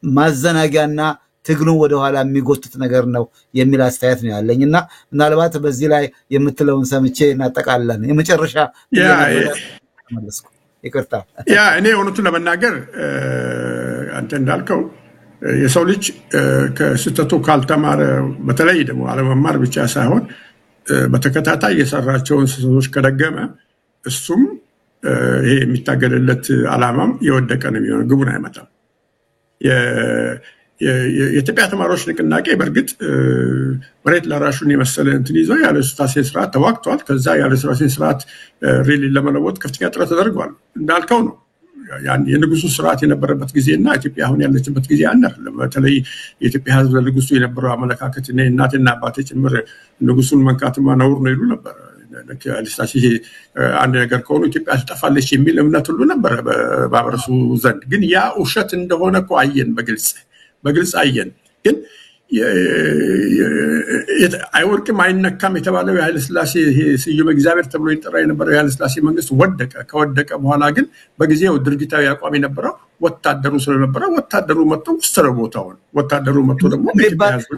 ማዘናጊያና ትግሉን ወደ ኋላ የሚጎትት ነገር ነው የሚል አስተያየት ነው ያለኝና ምናልባት በዚህ ላይ የምትለውን ሰምቼ እናጠቃለን። የመጨረሻ ተመለስኩ ይቅርታ። እኔ እውነቱን ለመናገር አንተ እንዳልከው የሰው ልጅ ከስተቱ ካልተማረ በተለይ ደግሞ አለመማር ብቻ ሳይሆን በተከታታይ የሰራቸውን ስህተቶች ከደገመ እሱም ይሄ የሚታገልለት ዓላማም የወደቀ ነው የሚሆነው፣ ግቡን አይመጣም። የኢትዮጵያ ተማሪዎች ንቅናቄ በእርግጥ መሬት ላራሹን የመሰለ እንትን ይዞ ያለ ስላሴ ስርዓት ተዋግቷል። ከዛ ያለ ስላሴ ስርዓት ሪሊ ለመለወጥ ከፍተኛ ጥረት ተደርጓል። እንዳልከው ነው የንጉሱ ስርዓት የነበረበት ጊዜና ኢትዮጵያ አሁን ያለችበት ጊዜ አንድ አይደለም። በተለይ የኢትዮጵያ ሕዝብ ለንጉሱ የነበረው አመለካከት እናቴና አባቴ ጭምር ንጉሱን መንካትማ ነውር ነው ይሉ ነበር። ለስላሴ አንድ ነገር ከሆኑ ኢትዮጵያ ትጠፋለች የሚል እምነት ሁሉ ነበር በማህበረሰቡ ዘንድ። ግን ያ ውሸት እንደሆነ እኮ አየን፣ በግልጽ አየን። ግን አይወርቅም አይነካም የተባለው የኃይለ ሥላሴ ስዩመ እግዚአብሔር ተብሎ ይጠራ የነበረው የኃይለ ሥላሴ መንግስት ወደቀ። ከወደቀ በኋላ ግን በጊዜው ድርጊታዊ አቋም የነበረው ወታደሩ ስለነበረ ወታደሩ መጥቶ ወሰደ ቦታውን። ወታደሩ መጥቶ ደግሞ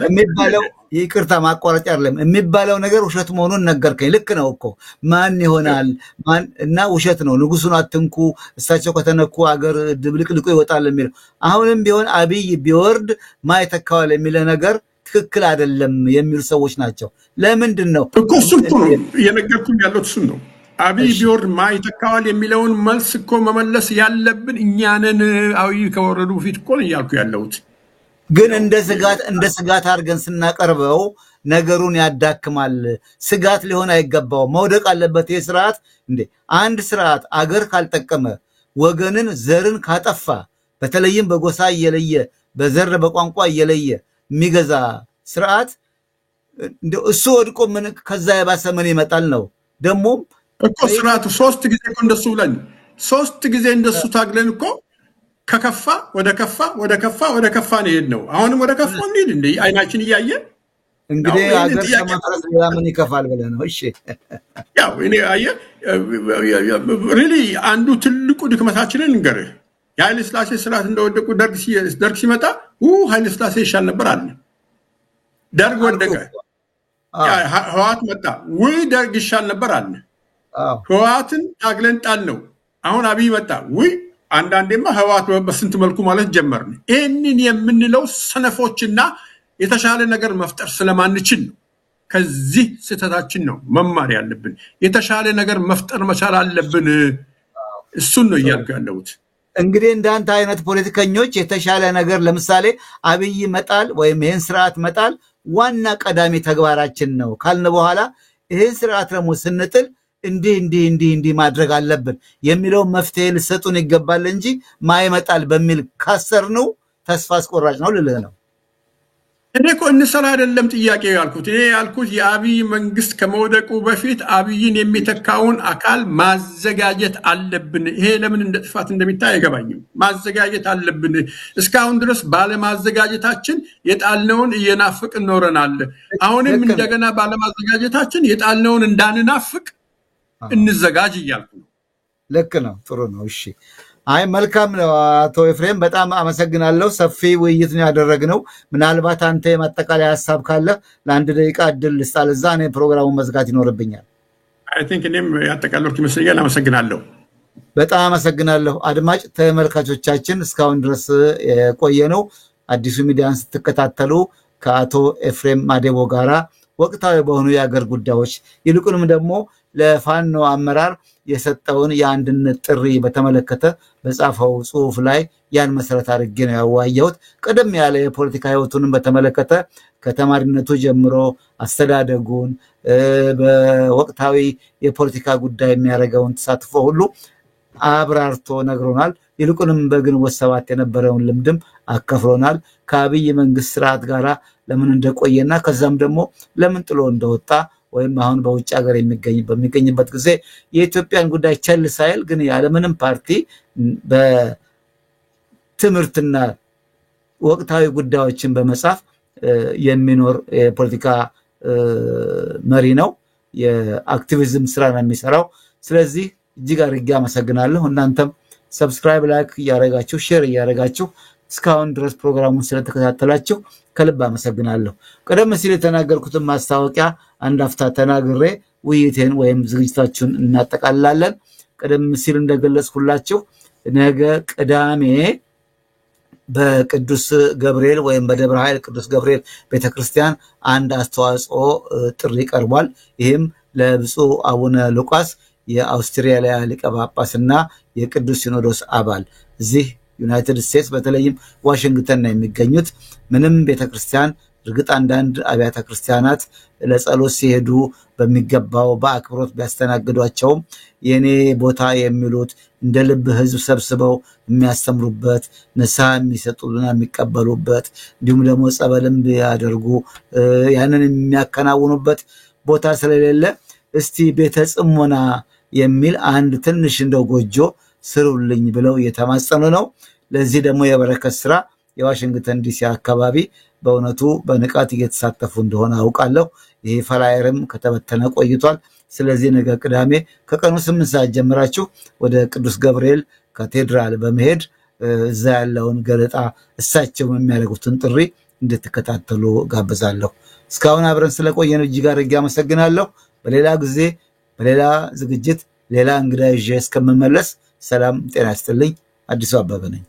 የሚባለው ይቅርታ ማቋረጥ አይደለም የሚባለው ነገር ውሸት መሆኑን ነገርከኝ። ልክ ነው እኮ ማን ይሆናል ማን እና ውሸት ነው። ንጉሱን አትንኩ እሳቸው ከተነኩ አገር ድብልቅልቁ ይወጣል የሚለው አሁንም ቢሆን አብይ ቢወርድ ማይተካዋል የሚለው ነገር ትክክል አይደለም የሚሉ ሰዎች ናቸው። ለምንድን ነው እኮ እሱን ነው የነገርኩኝ ያለው እሱን ነው። አብይ ቢወርድ ማይተካዋል የሚለውን መልስ እኮ መመለስ ያለብን እኛንን አብይ ከወረዱ በፊት እኮ ነው እያልኩ ያለሁት። ግን እንደ ስጋት አድርገን ስናቀርበው ነገሩን ያዳክማል። ስጋት ሊሆን አይገባው፣ መውደቅ አለበት ይሄ ስርዓት። እንዴ አንድ ስርዓት አገር ካልጠቀመ ወገንን ዘርን ካጠፋ በተለይም በጎሳ እየለየ በዘር በቋንቋ እየለየ የሚገዛ ስርዓት እንደው እሱ ወድቆ ምን ከዛ የባሰ ምን ይመጣል ነው ደግሞ እኮ ስርዓቱ ሶስት ጊዜ እኮ እንደሱ ብለን ሶስት ጊዜ እንደሱ ታግለን እኮ ከከፋ ወደ ከፋ ነው የሄድነው። አሁንም ወደ ከፋ እንሂድ እንዴ አይናችን እያየ እንግዲህ አገር ከመፍረስ ምን ይከፋል ብለህ ነው? እሺ ያው እኔ አየ ሪሊ አንዱ ትልቁ ድክመታችንን እንገርህ የኃይለ ሥላሴ ስርዓት እንደወደቁ ደርግ ሲመጣ ኃይለ ሥላሴ ይሻል ነበር አለ። ደርግ ወደቀ፣ ህወሓት መጣ፣ ደርግ ይሻል ነበር አለ። ህወሓትን ታግለን ጣል ነው። አሁን አብይ መጣ፣ አንዳንዴማ ህወሓት በስንት መልኩ ማለት ጀመርን። ይህንን የምንለው ሰነፎችና የተሻለ ነገር መፍጠር ስለማንችል ነው። ከዚህ ስህተታችን ነው መማር ያለብን። የተሻለ ነገር መፍጠር መቻል አለብን። እሱን ነው እያልኩ ያለሁት። እንግዲህ እንዳንተ አይነት ፖለቲከኞች የተሻለ ነገር ለምሳሌ አብይ መጣል ወይም ይሄን ስርዓት መጣል ዋና ቀዳሚ ተግባራችን ነው ካልን በኋላ ይሄን ስርዓት ደግሞ ስንጥል እንዲህ ማድረግ አለብን የሚለው መፍትሄ ልሰጡን ይገባል እንጂ ማይመጣል በሚል ካሰርነው ተስፋ አስቆራጭ ነው ልልህ ነው። እኔ እኮ እንሰራ አይደለም ጥያቄ ያልኩት። እኔ ያልኩት የአብይ መንግስት ከመውደቁ በፊት አብይን የሚተካውን አካል ማዘጋጀት አለብን። ይሄ ለምን እንደ ጥፋት እንደሚታይ አይገባኝም። ማዘጋጀት አለብን። እስካሁን ድረስ ባለማዘጋጀታችን የጣልነውን እየናፍቅን ኖረናል። አሁንም እንደገና ባለማዘጋጀታችን የጣልነውን እንዳንናፍቅ እንዘጋጅ እያልኩ ነው። ልክ ነው። ጥሩ ነው። እሺ አይ መልካም ነው አቶ ኤፍሬም በጣም አመሰግናለሁ። ሰፊ ውይይት ነው ያደረግነው። ምናልባት አንተ የማጠቃለያ ሐሳብ ካለ ለአንድ ደቂቃ እድል ልስጣልዛ እኔ ፕሮግራሙን መዝጋት ይኖርብኛል። አይ ቲንክ እኔም ያጠቃለልኩ ይመስለኛል። አመሰግናለሁ። በጣም አመሰግናለሁ። አድማጭ ተመልካቾቻችን እስካሁን ድረስ የቆየነው አዲሱ ሚዲያን ስትከታተሉ ከአቶ ኤፍሬም ማዴቦ ጋራ ወቅታዊ በሆኑ የአገር ጉዳዮች ይልቁንም ደግሞ ለፋኖ አመራር የሰጠውን የአንድነት ጥሪ በተመለከተ በጻፈው ጽሑፍ ላይ ያን መሰረት አድርጌ ነው ያዋየሁት። ቀደም ያለ የፖለቲካ ህይወቱን በተመለከተ ከተማሪነቱ ጀምሮ አስተዳደጉን በወቅታዊ የፖለቲካ ጉዳይ የሚያደርገውን ተሳትፎ ሁሉ አብራርቶ ነግሮናል። ይልቁንም በግንቦት ሰባት የነበረውን ልምድም አከፍሎናል። ከአብይ መንግስት ስርዓት ጋራ ለምን እንደቆየና ከዛም ደግሞ ለምን ጥሎ እንደወጣ ወይም አሁን በውጭ ሀገር በሚገኝበት ጊዜ የኢትዮጵያን ጉዳይ ቸል ሳይል ግን ያለምንም ፓርቲ በትምህርትና ወቅታዊ ጉዳዮችን በመጻፍ የሚኖር የፖለቲካ መሪ ነው። የአክቲቪዝም ስራ ነው የሚሰራው። ስለዚህ እጅግ አድርጌ አመሰግናለሁ። እናንተም ሰብስክራይብ፣ ላይክ እያደረጋችሁ ሼር እያደረጋችሁ እስካሁን ድረስ ፕሮግራሙን ስለተከታተላችሁ ከልብ አመሰግናለሁ። ቀደም ሲል የተናገርኩትን ማስታወቂያ አንድ አፍታ ተናግሬ ውይይቴን ወይም ዝግጅታችሁን እናጠቃልላለን። ቀደም ሲል እንደገለጽኩላችሁ ነገ ቅዳሜ በቅዱስ ገብርኤል ወይም በደብረ ኃይል ቅዱስ ገብርኤል ቤተክርስቲያን አንድ አስተዋጽኦ ጥሪ ቀርቧል። ይህም ለብፁዕ አቡነ ሉቃስ የአውስትራሊያ ሊቀ ጳጳስና የቅዱስ ሲኖዶስ አባል እዚህ ዩናይትድ ስቴትስ በተለይም ዋሽንግተን ነው የሚገኙት። ምንም ቤተክርስቲያን እርግጥ አንዳንድ አብያተ ክርስቲያናት ለጸሎት ሲሄዱ በሚገባው በአክብሮት ቢያስተናግዷቸውም የኔ ቦታ የሚሉት እንደ ልብ ህዝብ ሰብስበው የሚያስተምሩበት ንስሐ የሚሰጡና የሚቀበሉበት እንዲሁም ደግሞ ጸበልም ቢያደርጉ ያንን የሚያከናውኑበት ቦታ ስለሌለ እስቲ ቤተ ጽሞና የሚል አንድ ትንሽ እንደው ጎጆ ስሩልኝ ብለው እየተማጸኑ ነው። ለዚህ ደግሞ የበረከት ስራ የዋሽንግተን ዲሲ አካባቢ በእውነቱ በንቃት እየተሳተፉ እንደሆነ አውቃለሁ። ይሄ ፈላየርም ከተበተነ ቆይቷል። ስለዚህ ነገ ቅዳሜ ከቀኑ 8 ሰዓት ጀምራችሁ ወደ ቅዱስ ገብርኤል ካቴድራል በመሄድ እዛ ያለውን ገለጣ እሳቸው የሚያደርጉትን ጥሪ እንድትከታተሉ ጋብዛለሁ። እስካሁን አብረን ስለቆየን እጅግ አድርጌ አመሰግናለሁ። በሌላ ጊዜ በሌላ ዝግጅት ሌላ እንግዳ ይዤ እስከምመለስ ሰላም ጤና ይስጥልኝ። አዲሱ አበበ ነኝ።